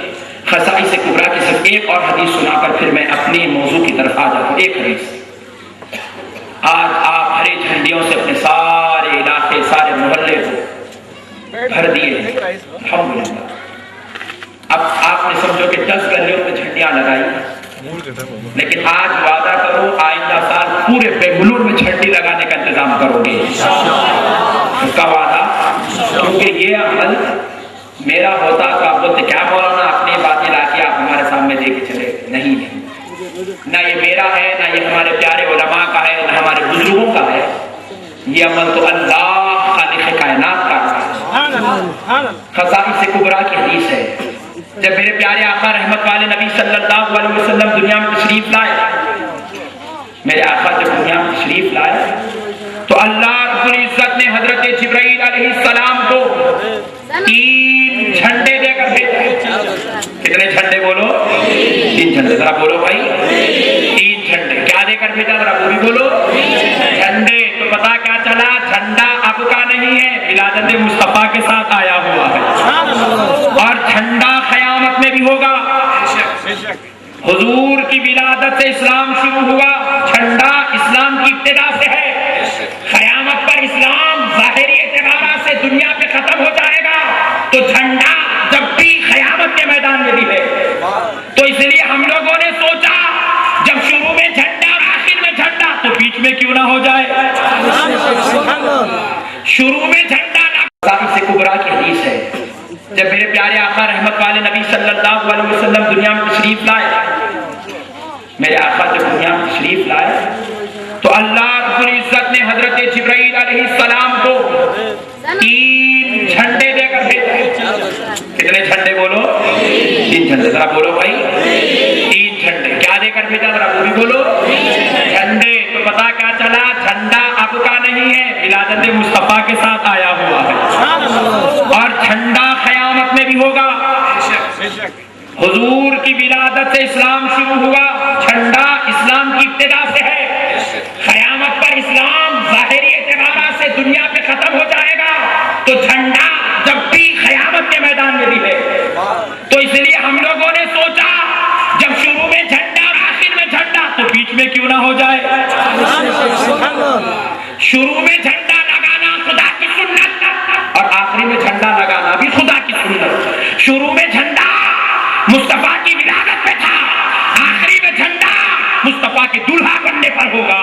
خصائص کبریٰ کی صرف ایک اور حدیث سنا کر پھر میں اپنی موضوع کی طرف آ جاتا ہوں. ایک حدیث. آج آپ ہری جھنڈیوں سے اپنے سارے علاقے، سارے محلے کو بھر دیے ہیں الحمدللہ. اب آپ نے سمجھو کہ 10 گلیوں میں جھنڈیاں لگائی، لیکن آج وعدہ کرو آئندہ سال پورے بنگلور میں جھنڈی لگانے کا انتظام کرو گے. اس کا وعدہ، کیونکہ یہ عمل میرا ہوتا تو آپ بولتے کیا مولانا اپنی باتیں لا کے آپ ہمارے سامنے دے کے چلے. نہیں، نہ یہ میرا ہے، نہ یہ ہمارے پیارے علماء کا ہے، نہ ہمارے بزرگوں کا ہے، یہ عمل تو اللہ خالق کائنات کا ہے۔ خصائص کبریٰ کی حدیث ہے، جب میرے پیارے آقا رحمت والے نبی صلی اللہ علیہ وسلم دنیا میں تشریف لائے، میرے آقا جب دنیا میں تشریف لائے تو اللہ رب العزت نے حضرت جبرائیل علیہ السلام کو 3 جھنڈے دے کر بھیجا۔ کتنے جھنڈے بولو؟ 3 جھنڈے، ذرا بولو بھائی، 3 جھنڈے کیا دے کر بھیجا؟ ذرا وہ بھی بولو، جھنڈے۔ تو پتا کیا چلا؟ جھنڈا اب کا نہیں ہے، ولادت مصطفیٰ کے ساتھ آیا ہوا ہے، اور جھنڈا قیامت میں بھی ہوگا۔ حضور کی ولادت سے اسلام شروع ہوا، جھنڈا اسلام کی ابتدا سے ہے۔ قیامت پر اسلام ظاہری اعتبارات سے دنیا پہ ختم ہو جائے گا، تو جھنڈا جب بھی قیامت کے میدان میں بھی ہے۔ تو اس لیے ہم لوگوں نے سوچا جب شروع میں جھنڈا اور آخر میں جھنڈا تو بیچ میں کیوں نہ ہو جائے؟ شروع میں جھنڈا نہ۔ خصائص کبریٰ کی حدیث ہے، جب میرے پیارے آقا رحمت والے نبی صلی اللہ علیہ وسلم دنیا میں تشریف لائے، میرے آقا جب دنیا میں تشریف لائے تو اللہ رب العزت نے حضرت جبرائیل علیہ السلام کو 3 جھنڈے دے کر بھیجا۔ کتنے جھنڈے بولو؟ 3 جھنڈے، ذرا بولو بھائی، 3 جھنڈے کیا دے کر بھیجا؟ ذرا وہ بھی بولو، جھنڈے۔ تو پتا کیا چلا؟ جھنڈا اب کا نہیں ہے، ولادت مصطفیٰ کے ساتھ آیا ہوا ہے، اور جھنڈا قیامت میں بھی ہوگا۔ حضور کی ولادت سے اسلام شروع ہوا، جھنڈا اسلام کی ابتدا سے ہے۔ قیامت پر اسلام ظاہری اعتبارات سے دنیا پہ ختم ہو جائے گا، تو جھنڈا جب بھی قیامت کے میدان میں بھی ہے۔ تو اس لیے ہم لوگوں نے سوچا جب شروع میں جھنڈا اور آخر میں جھنڈا تو بیچ میں کیوں نہ ہو جائے؟ شروع میں جھنڈا لگانا خدا کی سنت، اور آخری میں جھنڈا لگانا بھی خدا کی سنت۔ شروع میں جھنڈا مصطفیٰ کی ولادت پہ تھا، آخری میں جھنڈا مصطفیٰ کے دلہا بننے پر ہوگا،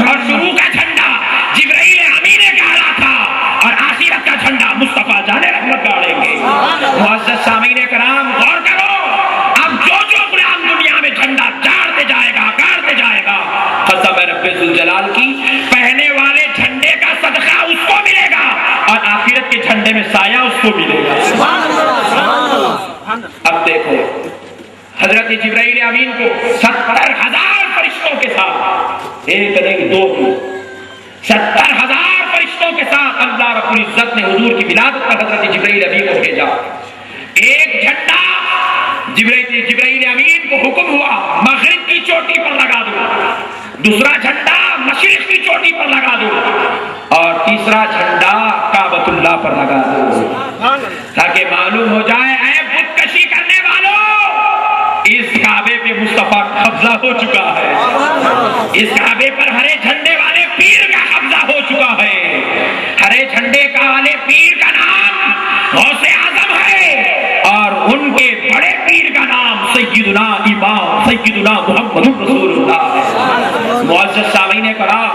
اور شروع کا جھنڈا جبرائیل امین گاڑا تھا، اور آخرت کا جھنڈا مصطفیٰ جان رحمت گاڑیں گے۔ معزز سامعین کرام غور کرو، اب جو غلام دنیا میں جھنڈا چاڑتے جائے گا، گاڑتے جائے گا، قسم رب ذوالجلال کی، پہنے والے جھنڈے کا صدقہ اس کو ملے گا، اور آخرت کے جھنڈے میں سایہ اس کو ملے گا۔ اب دیکھو حضرت جبرائیل امین کو 70,000 فرشتوں کے ساتھ، ایک نہیں دو نہیں، 70,000 فرشتوں کے ساتھ اللہ رب العزت نے حضور کی ولادت پر حضرت جبرائیل امین کو بھیجا۔ ایک جھنڈا جبرائیل امین کو حکم ہوا مغرب کی چوٹی پر لگا دو، دوسرا جھنڈا مشرق کی چوٹی پر لگا دو، اور تیسرا جھنڈا کعبۃ اللہ پر لگا دو، تاکہ معلوم ہو جائے اے بت کشی کرنے والوں، اس کعبے پہ مصطفیٰ کا قبضہ ہو چکا ہے، اس کعبے پر ہرے جھنڈے والے پیر کا قبضہ ہو چکا ہے۔ ہرے جھنڈے کا والے پیر کا نام غوث اعظم ہے، اور ان کے بڑے پیر کا نام سیدنا امام سیدنا محمد رسول اللہ ہے۔ معزز سامعین کرام،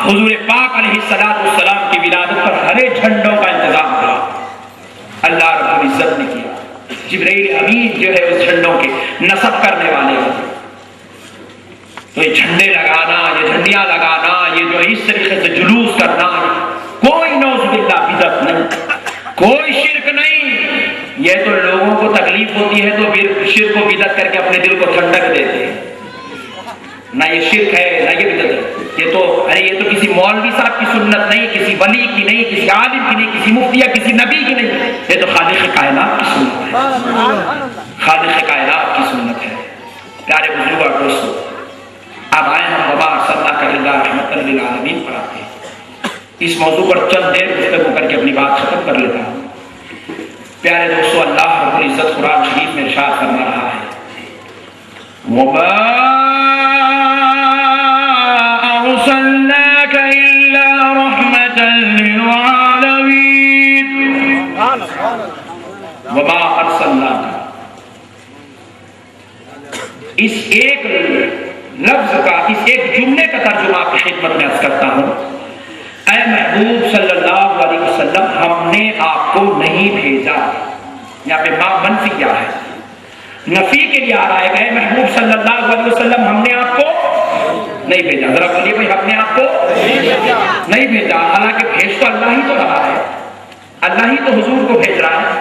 حضور پاک علیہ السلام کی ولادت پر ہرے جھنڈوں کا انتظام تھا، اللہ رب العزت نے کیا۔ جبرائیل امین جو ہے اس جھنڈوں کے نصب کرنے والے ہیں، تو یہ جھنڈے لگانا، یہ جھنڈیاں لگانا، یہ جو اس طریقے سے جلوس کرنا، کوئی نعوذ باللہ بدعت نہیں، کوئی شرک نہیں۔ یہ تو لوگوں کو تکلیف ہوتی ہے تو پھر شرک و بدعت کر کے اپنے دل کو ٹھنڈک دیتے ہیں، نہ یہ شرک ہے نہ یہ بدعت ہے۔ یہ تو کسی مولوی صاحب کی سنت نہیں، کسی ولی کی نہیں، کسی عالم کی نہیں، کسی مفتی یا کسی نبی کی نہیں، یہ تو خالق کائنات کی سنت ہے، خالق کائنات کی سنت ہے۔ پیارے بزرگوں اور دوستوں، اب آئے ہم وما ارسلناک الا رحمۃ للعالمین پر آتے ہیں۔ اس موضوع پر چند دیر گفتگو کر کے اپنی بات ختم کر لیتا ہوں۔ پیارے دوستو، اللہ رب العزت قرآن شریف میں ارشاد فرما رہا ہے، وما ارسلناک الا رحمۃ للعالمین، وما ارسلناک، اس ایک لفظ کا، اس ایک جملے کا ترجمہ آپ کی خدمت میں عرض کرتا ہوں۔ اے محبوب صلی اللہ علیہ وسلم، ہم نے آپ کو نہیں بھیجا، یہاں پہ منفی کیا ہے؟ نفی کے لیے آ رہا ہے کہ اے محبوب صلی اللہ علیہ وسلم ہم نے آپ کو نہیں بھیجا. ذرا بولیے بھائی ہم نے آپ کو نہیں بھیجا. حالانکہ بھیج تو اللہ ہی تو رہا ہے, اللہ ہی تو حضور کو بھیج رہا ہے.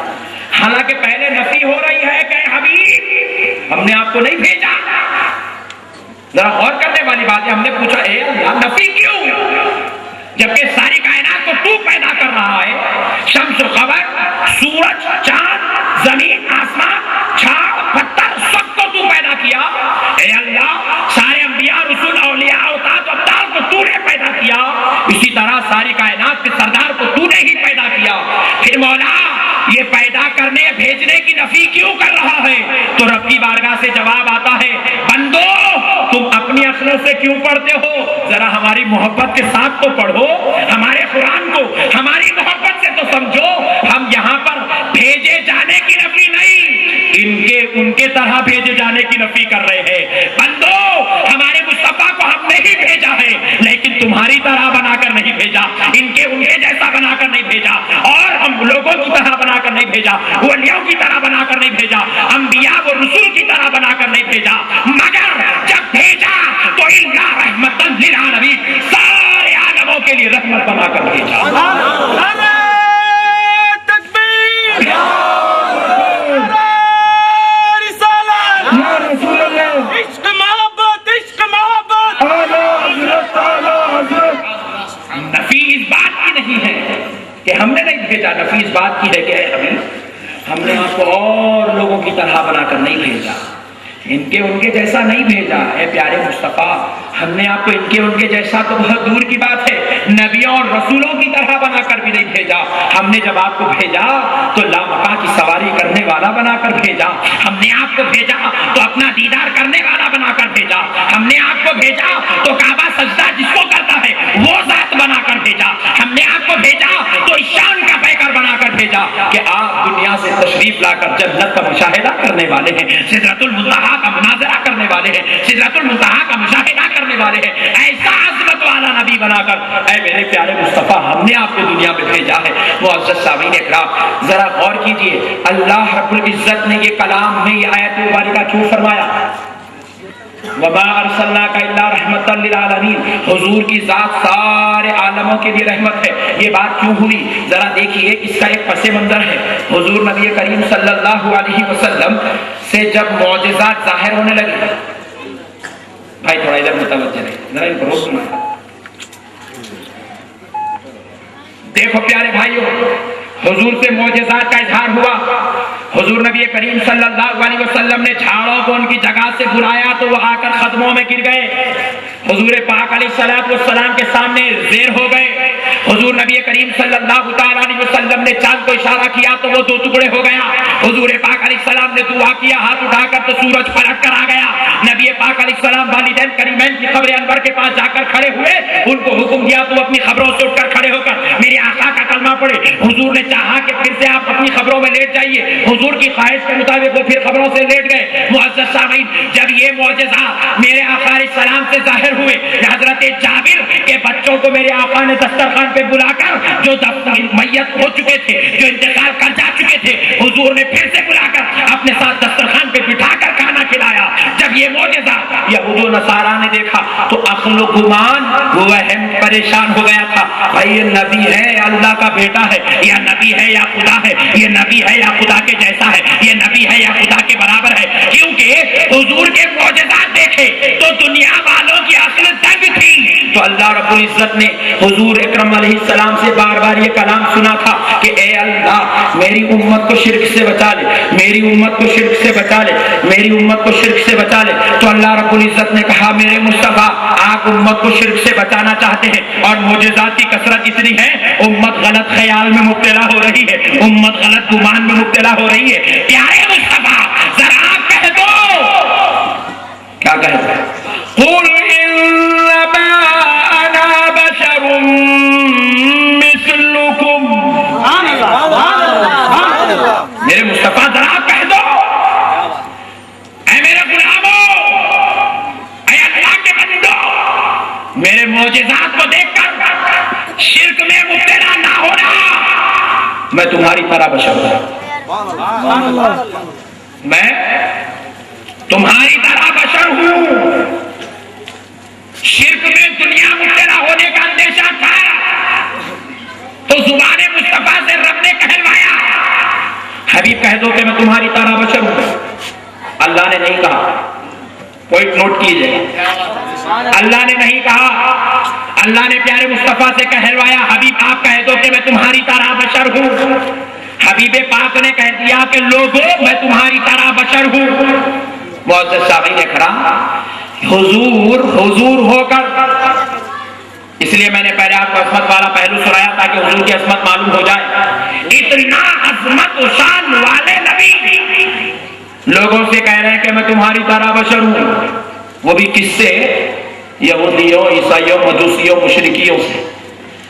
حالانکہ پہلے نفی ہو رہی ہے کہ حبیب ہم نے آپ کو نہیں بھیجا. ذرا غور کرنے والی بات ہے. ہم نے پوچھا اے اللہ نفی کیوں, جبکہ ساری کائنات کو تو پیدا کر رہا ہے. شمس و قمر, سورج, چاند, زمین, آسمان, جھاڑ, پتھر سب کو تو پیدا کیا. اے اللہ سارے انبیاء, رسول, اولیاء, اوتاد, ابدال کو تو نے پیدا کیا. اسی طرح ساری کائنات کے سردار کو تو نے ہی پیدا کیا. پھر مولا یہ پیدا کرنے بھیجنے کی نفی کیوں کر رہا ہے؟ تو رب کی بارگاہ سے جواب آتا ہے بندو تم اپنی عقلوں سے کیوں پڑھتے ہو؟ ذرا ہماری محبت کے ساتھ تو پڑھو, ہمارے قرآن کو ہماری محبت سے تو سمجھو. ہم یہاں پر بھیجے جانے کی نفی نہیں, ان کے طرح بھیجے جانے کی نفی کر رہے ہیں. بندو ہمارے مصطفیٰ کو ہم نے ہی بھیجا ہے, لیکن تمہاری طرح بنا کر نہیں بھیجا, ان کے جیسا بنا کر نہیں بھیجا, اور ہم لوگوں کی طرح بنا کر نہیں بھیجا, ولیوں کی طرح بنا کر نہیں بھیجا, انبیاء و رسول کی طرح بنا کر نہیں بھیجا, مگر جب بھیجا تو الا رحمتاً للعالمین, سارے عالموں کے لیے رحمت بنا کر بھیجا. نفی اس بات کی نہیں ہے کہ ہم نے نہیں بھیجا, نفی اس بات کی ہے کہ ہم نے آپ کو اور لوگوں کی طرح بنا کر نہیں بھیجا, ان کے جیسا نہیں بھیجا. اے پیارے مصطفیٰ ہم نے آپ کو ان کے جیسا تو بہت دور کی بات ہے, نبیوں اور رسولوں کی طرح بنا کر بھی نہیں بھیجا. ہم نے جب آپ کو بھیجا تو لامکاں کی سواری کرنے والا بنا کر بھیجا. ہم نے آپ کو بھیجا تو اپنا دیدار کرنے والا بنا کر بھیجا. ہم نے آپ کو بھیجا تو کعبہ سجدہ جس کو کرتا ہے وہ ذات بنا کر بھیجا. ہم نے آپ کو بھیجا تو شان کا پیکر بنا کر بھیجا کہ آپ دنیا سے تشریف لا کر جنت کا مشاہدہ کرنے والے ہیں, سدرۃ المنتہا کا مناظرہ کرنے والے ہیں, سدرۃ المنتہا کا مشاہدہ کرنے والے ہیں. ایسا عظمت والا نبی بنا کر اے میرے پیارے مصطفیٰ ہم نے آپ کو دنیا میں بھیجا ہے. معزز سامعین اکرام ذرا غور کیجئے, اللہ رب العزت نے یہ کلام میں یہ آیت مبارکہ کیوں فرمایا؟ وَمَا أَرْسَلْنَاكَ إِلَّا رَحْمَةً لِلْعَالَمِينَ, حضور کی ذات سارے عالموں کے لیے رحمت ہے. یہ بات کیوں ہوئی ذرا دیکھیے, اس کا ایک پس منظر ہے. حضور نبی کریم صلی اللہ علیہ وسلم سے جب معجزات ظاہر ہونے لگے, بھائی تھوڑا ادھر متوجہ رہے, ذرا ان کو روک سنا. دیکھو پیارے بھائیو, حضور سے معجزات کا اظہار ہوا. حضور نبی کریم صلی اللہ علیہ وسلم نے جھاڑوں کو ان کی جگہ سے بلایا تو وہ آ کر قدموں میں گر گئے. حضور پاک علیہ السلام کے سامنے زیر ہو گئے. حضور نبی کریم صلی اللہ تعالی علیہ وسلم نے چاند کو اشارہ کیا تو وہ 2 ٹکڑے ہو گیا. حضور پاک علیہ السلام نے دعا کیا ہاتھ اٹھا کر تو سورج پلٹ کر آ گیا. نبی پاک علیہ السلام والدین کریمین کی قبر انور کے پاس جا کر کھڑے ہوئے, ان کو حکم دیا تو اپنی خبروں سے اٹھ کر کھڑے ہو کر میرے آقا کا کلمہ پڑھے. حضور نے چاہا کہ پھر سے آپ اپنی خبروں میں لیٹ جائیے, حضور کی خواہش کے مطابق وہ پھر خبروں سے لیٹ گئے. معزز سامعین جب یہ معجزہ میرے آقا علیہ السلام سے ظاہر ہوئے, حضرت جابر کے بچوں کو میرے آقا نے دسترخوان پہ بلا کر, جو میت ہو چکے تھے, جو انتقال کر جا چکے تھے, حضور نے پھر سے بلا کر اپنے ساتھ دسترخوان پہ بٹھا کر کھانا کھلایا. جب یہ معجزہ یہود و نصارا نے دیکھا تو عقل و گمان وہم پریشان ہو گیا تھا. بھائی یہ نبی ہے یا اللہ کا بیٹا ہے, یا نبی ہے یا خدا ہے, یہ نبی ہے یا خدا کے جیسا ہے, یہ نبی ہے یا خدا کے برابر ہے. کیونکہ حضور کے معجزات دیکھے تو دنیا والوں کی عقل تنگ تھی. تو اللہ رب العزت نے حضور اکرم علیہ السلام سے بار بار یہ کلام سنا تھا کہ اے اللہ میری امت کو شرک سے بچا لے, میری امت کو شرک سے بچا لے, میری امت کو شرک سے بچا لے. تو اللہ رب العزت نے کہا میرے مصطفیٰ آپ امت کو شرک سے بچانا چاہتے ہیں اور معجزات کی کثرت اتنی ہے, امت غلط خیال میں مبتلا ہو رہی ہے, امت غلط گمان میں مبتلا ہو رہی ہے. پیارے مصطفیٰ ذرا آپ کہہ دو, کیا کہتے ہیں؟ قُلْ إِنَّمَا أَنَا بَشَرٌ مِثْلُكُمْ. میرے مصطفیٰ ذرا آپ کہہ دو, اے میرے غلاموں, اے اللہ کے بندو, میرے معجزات کو دیکھ کر شرک میں مبتلا نہ ہونا, میں تمہاری طرح بشر ہوں. میں تمہاری طرح بشر ہوں. شرک میں دنیا مبتلا ہونے کا اندیشہ تھا تو زبان مصطفیٰ سے رب نے کہلوایا حبیب کہہ دو کہ میں تمہاری طرح بشر ہوں. اللہ نے نہیں کہا, پوائنٹ نوٹ کیجئے, اللہ نے نہیں کہا, اللہ نے پیارے مصطفیٰ سے کہلوایا حبیب آپ کہہ دو کہ میں تمہاری طرح بشر ہوں. حبیب پاک نے کہہ دیا کہ لوگوں میں تمہاری طرح بشر ہوں. معزز سامعین کرام, حضور ہو کر, اس لیے میں نے پہلے آپ کو عظمت والا پہلو سنایا تاکہ حضور کی عظمت معلوم ہو جائے. اتنا عظمت و شان والے نبی لوگوں سے کہہ رہے ہیں کہ میں تمہاری طرح بشر ہوں, وہ بھی کس سے؟ یہودیوں, عیسائیوں, مجوسیوں, مشرکیوں سے.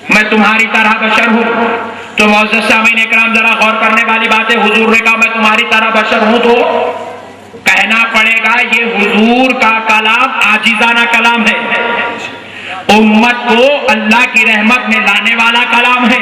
میں تمہاری طرح بشر ہوں. تو معزز سامعین اکرام ذرا غور کرنے والی بات ہے, حضور نے کہا میں تمہاری طرح بشر ہوں تو کہنا پڑے گا یہ حضور کا کلام عاجزانہ کلام ہے, امت کو اللہ کی رحمت میں لانے والا کلام ہے,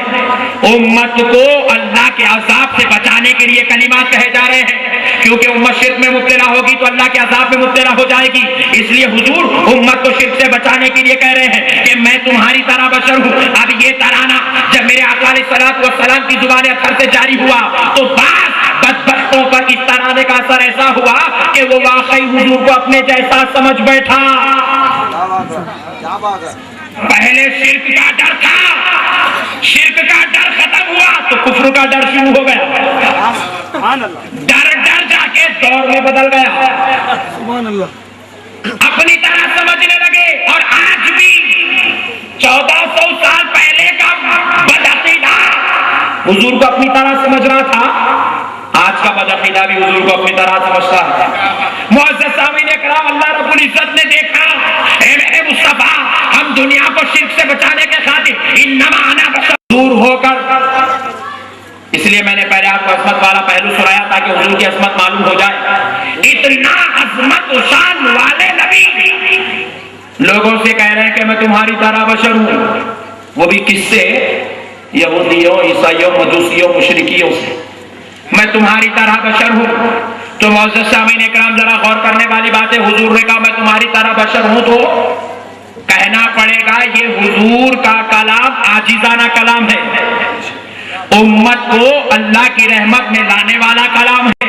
امت کو اللہ کے عذاب سے بچانے کے لیے کلمات کہے جا رہے ہیں. کیونکہ امت شرک میں مبتلا ہوگی تو اللہ کے عذاب میں مبتلا ہو جائے گی, اس لیے حضور امت کو شرک سے بچانے کے لیے کہہ رہے ہیں کہ میں تمہاری طرح بشر ہوں. اب یہ ترانہ جب میرے آقا علیہ الصلوۃ والسلام کی زبان اطہر سے جاری ہوا تو بعض بدبختوں پر اس ترانے کا اثر ایسا ہوا کہ وہ واقعی حضور کو اپنے جیسا سمجھ بیٹھا. پہلے شرک کا ڈر تھا, شرک کا ڈر ختم ہوا تو کفر کا ڈر شروع ہو گیا, ڈر ڈر جا کے دور میں بدل گیا, اپنی طرح سمجھنے لگے. اور آج بھی 1400 سال پہلے کا بدعقیدہ حضور کو اپنی طرح سمجھ رہا تھا, آج کا بدعقیدہ بھی حضور کو اپنی طرح سمجھتا ہے. معزز سامعین کرام, اللہ رب العزت نے دیکھا اے میرے مصطفیٰ ہم دنیا کو شرک سے بچانے کے خاطر انما انا بشر دور ہو کر, اس لیے میں نے پہلے آپ کو عظمت والا پہلو سنایا تاکہ حضور کی عظمت معلوم ہو جائے. اتنا عظمت و شان والے نبی لوگوں سے کہہ رہے ہیں کہ میں تمہاری طرح بشر ہوں, وہ بھی کس سے؟ یہودیوں, عیسائیوں, مجوسیوں, مشرکیوں سے. میں تمہاری طرح بشر ہوں. تو معزز سامعین اکرام ذرا غور کرنے والی بات ہے, حضور نے کہا میں تمہاری طرح بشر ہوں تو کہنا پڑے گا یہ حضور کا کلام عاجزانہ کلام ہے, امت کو اللہ کی رحمت میں لانے والا کلام ہے,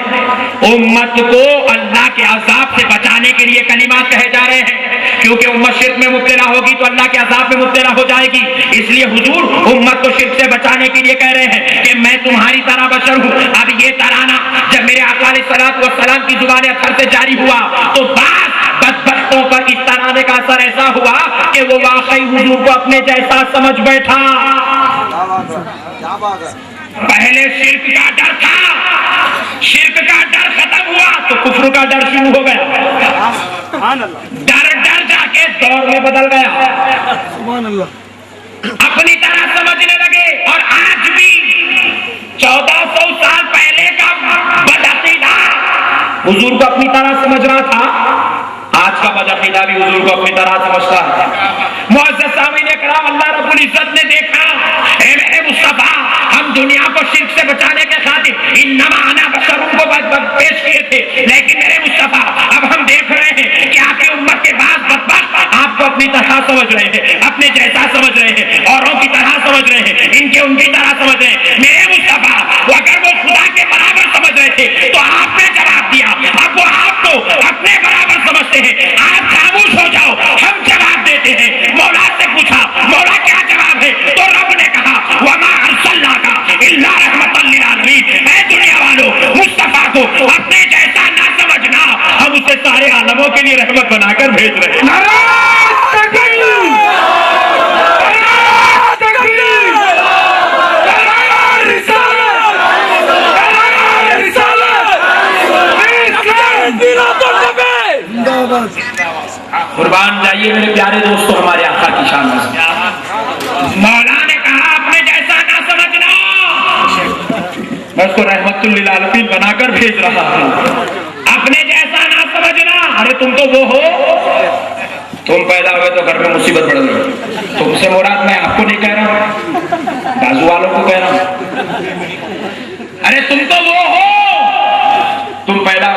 امت کو اللہ کے عذاب سے بچانے کے لیے کلمات کہے جا رہے ہیں. کیونکہ امت شرک میں مبتلا ہوگی تو اللہ کے عذاب میں مبتلا ہو جائے گی, اس لیے حضور امت کو شرک سے بچانے کے لیے کہہ رہے ہیں کہ میں تمہاری طرح بشر ہوں. اب یہ ترانہ جب میرے آقا علیہ الصلوۃ والسلام کی زبان اطہر سے جاری ہوا تو بعض بدبختوں پر اس ترانے کا اثر ایسا ہوا کہ وہ واقعی حضور کو اپنے جیسا سمجھ بیٹھا. پہلے شرک کا ڈر تھا, شرک کا ڈر ختم ہوا تو کفر کا ڈر شروع ہو گیا, ڈر ڈر جا کے دور میں بدل گیا, اپنی طرح سمجھنے لگے. اور آج بھی 1400 سال پہلے کا بدعقیدہ حضور کو اپنی طرح سمجھ رہا تھا, آج کا بدعقیدہ بھی حضور کو اپنی طرح سمجھتا ہے. معزز سامعین کرام, اللہ رب العزت نے دیکھا اے میرے مصطفیٰ ہم دنیا کو شرک سے بچانے کے خاطر انما انا بشر کو پیش کیے تھے, لیکن میرے مصطفیٰ اب ہم دیکھ رہے ہیں کہ آپ کی امت کے بعد بدبخت آپ کو اپنی طرح سمجھ رہے ہیں, اپنے جیسا سمجھ رہے ہیں, اوروں کی طرح سمجھ رہے ہیں, ان کی طرح سمجھ رہے ہیں. میرے مصطفیٰ اگر وہ خدا کے برابر سمجھ رہے تھے تو آپ نے جواب دیا, اب وہ آپ کو اپنے برابر سمجھتے ہیں. آپ خاموش ہو جاؤ, ہم جواب دیتے ہیں. مولا سے پوچھا مولا کیا جواب ہے, تو رب نے کہا وما ارسلناک الا رحمۃ للعالمین. اے دنیا والوں مصطفیٰ کو اپنے جیسا نہ سمجھنا, ہم اسے سارے عالموں کے لیے رحمت بنا کر بھیج رہے ہیں. قربان جائیے میرے پیارے دوستوں, ہمارے آقا کی شان میں مولا نے کہا اپنے جیسا نہ سمجھنا, میں اس کو رحمت للعالمین بنا کر بھیج رہا ہوں. اپنے جیسا نہ سمجھنا, ارے تم تو وہ ہو, تم پیدا ہوئے تو گھر میں مصیبت بڑھ گئی. تم سے مراد میں آپ کو نہیں کہہ رہا ہوں, بازو والوں کو کہہ رہا ہوں. ارے تم تو وہ ہو, تم پیدا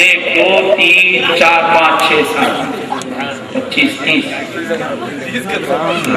1 2 3 4 5 6 7 25 30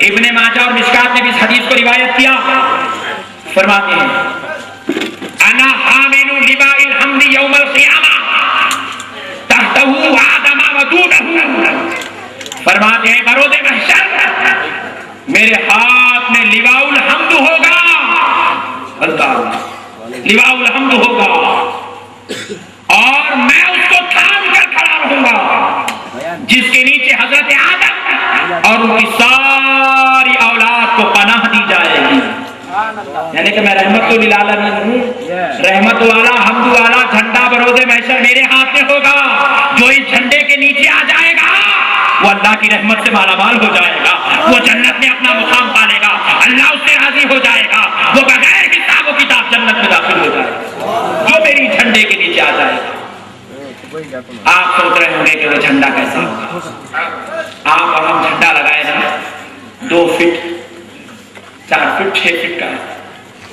ابن ماجہ اور مشکات نے بھی اس حدیث کو روایت کیا. فرماتے ہیں انا حامل لواء الحمد یوم القیامہ تحتہ آدم و دونہ. فرماتے ہیں بروز محشر میرے ہاتھ میں لواء الحمد ہوگا. اللہ لواء الحمد ہوگا اور میں اس کو تھام کر کھڑا رہوں گا جس کے نیچے حضرت آدم اور ان کی ساری اولاد کو پناہ دی جائے گی. یعنی کہ میں رحمت للعالمین ہوں, رحمت والا حمد والا جھنڈا بروز محشر میرے ہاتھ میں ہوگا. جو اس جھنڈے کے نیچے آ جائے گا وہ اللہ کی رحمت سے مالا مال ہو جائے گا, وہ جنت میں اپنا مقام پالے گا, اللہ اس سے راضی ہو جائے گا, وہ بغیر حساب و کتاب جنت میں داخل ہو جائے گا جو میری جھنڈے کے نیچے آ جائے گا. آپ سوچ رہے ہوں گے کہ وہ جھنڈا کیسا ہوگا. آپ اور ہم جھنڈا لگائے نا 2 فٹ 4 فٹ 6 فٹ کا ہے.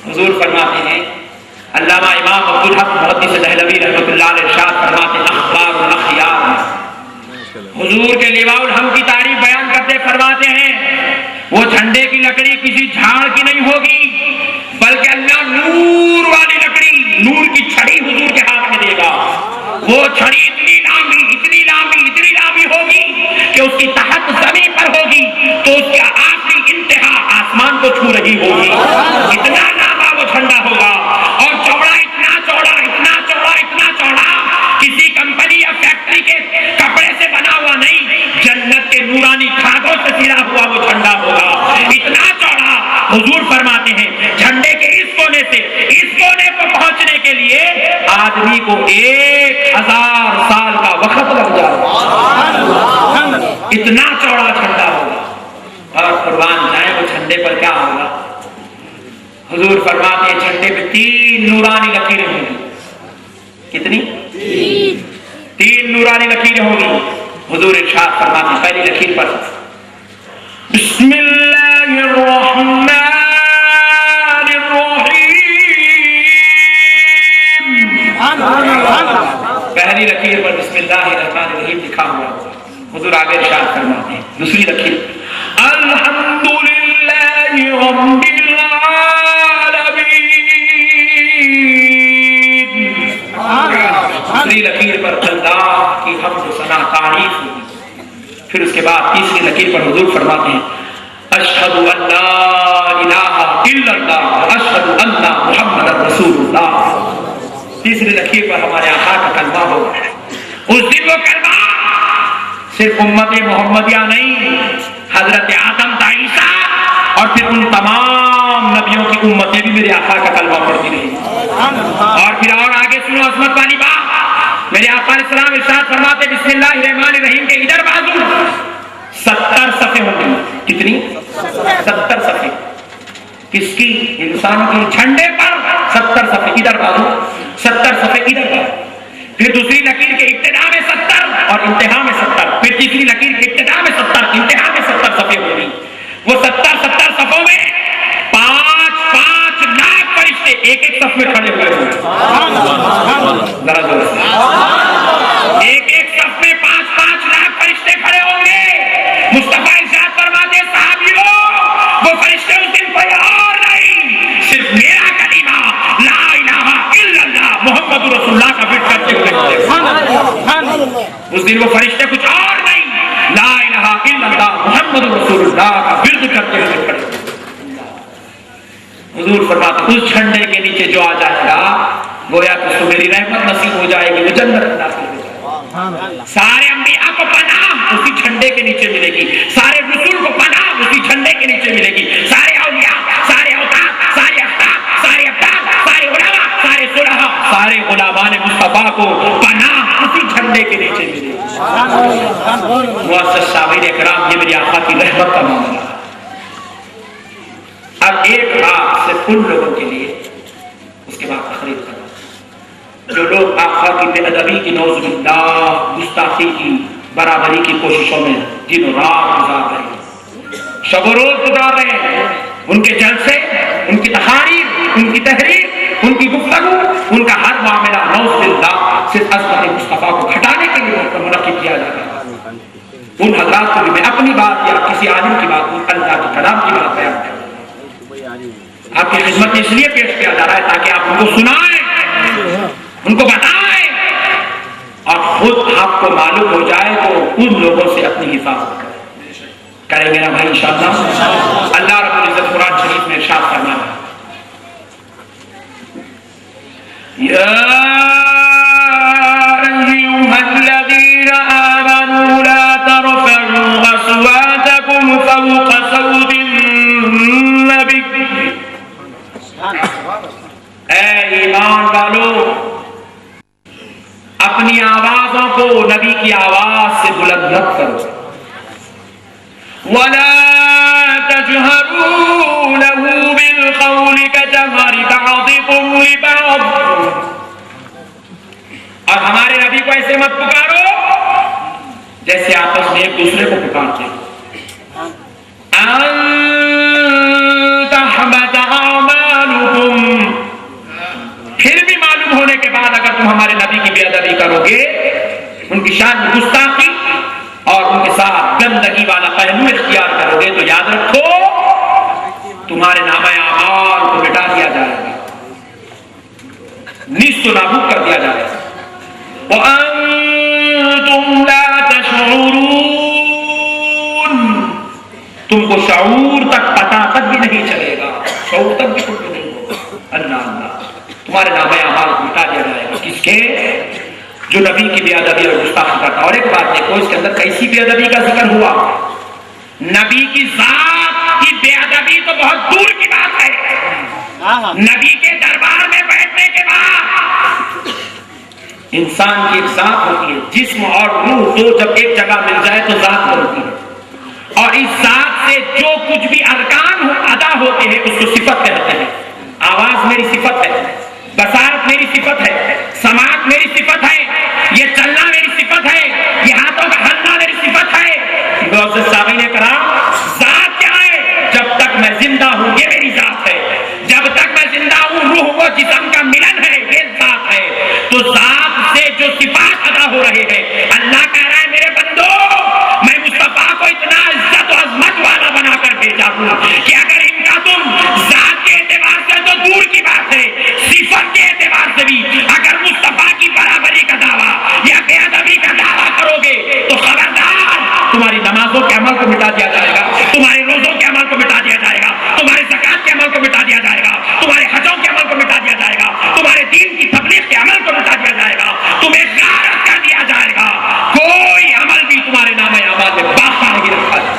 حضور فرماتے ہیں علامہ امام عبدالحق محدث دہلوی رحمۃ اللہ علیہ ارشاد فرماتے ہیں اخبار الاخیار حضور کے لواء الحمد کی تعریف بیان کرتے فرماتے ہیں وہ جھنڈے کی لکڑی کسی جھاڑ کی نہیں ہوگی بلکہ اللہ نور والی لکڑی, نور کی چھڑی حضور کے ہاتھ میں دے گا. وہ چھڑی اتنی لامبی ہوگی کہ اس کی تحت زمین پر ہوگی تو اس کی آخری انتہا آسمان کو چھو رہی ہوگی. اتنا لمبا وہ جھنڈا ہوگا اور چوڑا اتنا چوڑا کسی کمپنی یا فیکٹری کے کپڑے سے بنا ہوا نہیں, جنت کے نورانی دھاگوں سے سلا ہوا وہ جھنڈا ہوگا. اتنا چوڑا حضور فرماتے ہیں جھنڈے کے اس کونے سے اس کونے کو پہنچنے کے لیے آدمی کو 1000 سال کا وقت لگ جائے. اتنا چوڑا جھنڈا ہوگا. اور قربان جائیں وہ جھنڈے پر کیا ہوگا. حضور فرماتے ہیں جھنڈے پہ 3 نورانی لکیریں ہوں گی. کتنی؟ 3 نورانی لکیریں ہوں گی. حضور ارشاد فرماتے ہیں پہلی لکیر پر بسم اللہ الرحمن الرحیم. پہلی لکیر پر بسم اللہ الرحمن الرحیم لکھا ہوا. حضور آگے ارشاد فرماتے ہیں دوسری لکیر الحمدللہ رب العالمین. دوسری لکیر پر اللہ کی حمد و ثنا تعریف ہوگی. پھر اس کے بعد تیسری لکیر پر حضور فرماتے ہیں اشہد ان لا الہ الا اللہ اشہد ان محمد رسول اللہ. تیسری لکیر پر ہمارے آقا کا کلمہ ہوگا. اس دن وہ کلمہ صرف امت محمدیہ نہیں, حضرت آدم تا عیسیٰ اور پھر ان تمام نبیوں کی امتیں بھی میرے آقا کا کلمہ پڑھتی رہی. اور پھر اور آگے سنو عظمت والی بات. میرے آقا علیہ السلام ارشاد فرماتے بسم اللہ الرحمن الرحیم کے ادھر بازو 70 صفحے ہوں گے. کتنی؟ 70 صفحے. کس کی؟ انسان کی جھنڈے پر 70 صفحے ادھر بازو 70 صفحے ادھر بازو. پھر دوسری لکیر کے ابتدا میں 70 اور انتہا میں 70. پھر تیسری لکیر کے ابتدا میں 70 انتہا میں 70 صفحے ہوگی. وہ 70 صفوں میں 5 لاکھ فرشتے ایک صف میں کھڑے ہوئے ہوں گے. ایک صف میں 5 لاکھ فرشتے کھڑے ہوں گے. مصطفیٰ ارشاد فرماتے صحابیوں وہ فرشتے اس دن کوئی اور نہیں صرف میرا کلمہ لا الہ الا اللہ محمد رسول اللہ کا ورد کرتے ہوئے. اس دن وہ فرشتے کچھ اور نہیں لا الہ الا اللہ محمد رسول اللہ کا ورد کرتے ہوئے کھڑے. حضور فرماتے اس جھنڈے کے نیچے جو آ جائے گا گویا کہ اس کو میری رحمت نصیب ہو جائے گی, وہ جنت میں داخل ہو جائے گا. سارے انبیاء کو پناہ اسی جھنڈے کے نیچے ملے گی. سارے رسول کو پناہ اسی جھنڈے کے نیچے ملے گی. سارے اولیاء, سارے اوتاد, سارے افتاد, سارے ابدال, سارے علماء, سارے صلحاء, سارے غلامان مصطفیٰ کو پناہ اسی جھنڈے کے نیچے ملے گی. معزز سامعین کرام, یہ میری آقا کی رحمت کا معاملہ. اب ایک بات صرف ان لوگوں کے لیے, اس کے بعد تقریر کرنا. جو لوگ آقا کی بے ادبی کی نعوذ باللہ گستاخی کی برابری کی کوششوں میں دن و رات گزار رہے ہیں, شب و روز گزار رہے ہیں, ان کے جلسے, ان کی تقاریر, ان کی تحریر, ان کی گفتگو, ان کا ہر معاملہ نعوذ باللہ صرف عظمت مصطفیٰ کو گھٹانے کے لیے منعقد کیا جاتا ہے. ان حضرات کو بھی میں اپنی بات یا کسی عالم کی بات اللہ کے کلام کی بات بیان کروں، آپ کی خدمت اس لیے پیش کیا جا رہا ہے تاکہ آپ ان کو سنائیں، ان کو بتائیں، اور خود آپ کو معلوم ہو جائے تو ان لوگوں سے اپنی حفاظت کریں گے نا بھائی انشاءاللہ۔ اللہ رب العزت قرآن شریف میں ارشاد فرمایا ہے یا ایھا الذین آمنوا لا ترفعوا اصواتکم فوق صوت النبی، اے ایمان والو اپنی آوازوں کو نبی کی آواز سے بلند مت کرو، وَلَا تَجْهَرُوا لَهُ بِالْقَوْلِ كَجَهْرِ بَعْضِكُمْ لِبَعْضٍ، اور ہمارے نبی کو ایسے مت پکارو جیسے آپس میں ایک دوسرے کو پکارتے ہیں، أَن تَحْبَطَ أَعْمَالُكُمْ، پھر بھی معلوم ہونے کے بعد اگر تم ہمارے نبی کی بے ادبی کرو گے، ان کی شان میں گستاخی اور ان کے ساتھ گندگی والا پہلو اختیار کرو گے تو یاد رکھو تمہارے نامہ اعمال کو مٹا دیا جائے گا، نیست و نابود کر دیا جائے گا۔ وَأَنْتُمْ لَا تَشْعُرُونَ، تم کو شعور تک پتہ تک بھی نہیں چلے گا، شعور تک بھی تم کو نہیں ہوگا۔ اللہ تمہارے نامہ اعمال کو مٹا دیا جائے گا، کس کے؟ جو نبی کی بے ادبی اور گستاخی کرتا۔ اور ایک بات دیکھو اس کے اندر کیسی بے ادبی کا ذکر ہوا، نبی کی ذات کی بے ادبی تو بہت دور کی بات ہے، نبی کے دربار میں بیٹھنے کے بعد انسان کی ایک ذات ہوتی ہے، جسم اور روح دو جب ایک جگہ مل جائے تو ذات بنتی ہے، اور اس ذات سے جو کچھ بھی ارکان ادا ہوتے ہیں اس کو صفت کہتے ہیں۔ آواز میری صفت ہے، بصارت میری صفت ہے، سماعت میری صفت ہے، یہ چلنا میری صفت ہے، یہ ہاتھوں کا ہلنا میری صفت ہے۔ معزز سامعین کرام، ذات کیا ہے؟ جب تک میں زندہ ہوں یہ میری ذات ہے، جب تک میں زندہ ہوں روح و جسم کا ملن ہے یہ ذات ہے۔ تو ذات سے جو صفات ادا ہو رہے ہیں، اللہ کہہ رہا ہے میرے بندو میں مصطفیٰ کو اتنا عزت و عظمت والا بنا کر بھیجا ہوں کہ اگر ان کا تم ذات کے اعتبار سے تو دور کی بات ہے، صفت کے اعتبار سے بھی اگر مصطفیٰ کی برابری کا دعویٰ یا بے ادبی کا دعویٰ کرو گے تو خبردار تمہاری نمازوں کے عمل کو مٹا دیا جائے گا، تمہارے روزوں کے عمل کو مٹا دیا جائے گا، تمہارے زکات کے عمل کو مٹا دیا جائے گا، تمہارے حجوں کے عمل کو مٹا دیا جائے گا، تمہارے دین کی تبلیغ کے عمل کو مٹا دیا جائے گا، تمہیں غارت کر دیا جائے گا، کوئی عمل بھی تمہارے نام اعمال میں باقی نہیں رکھا جائے۔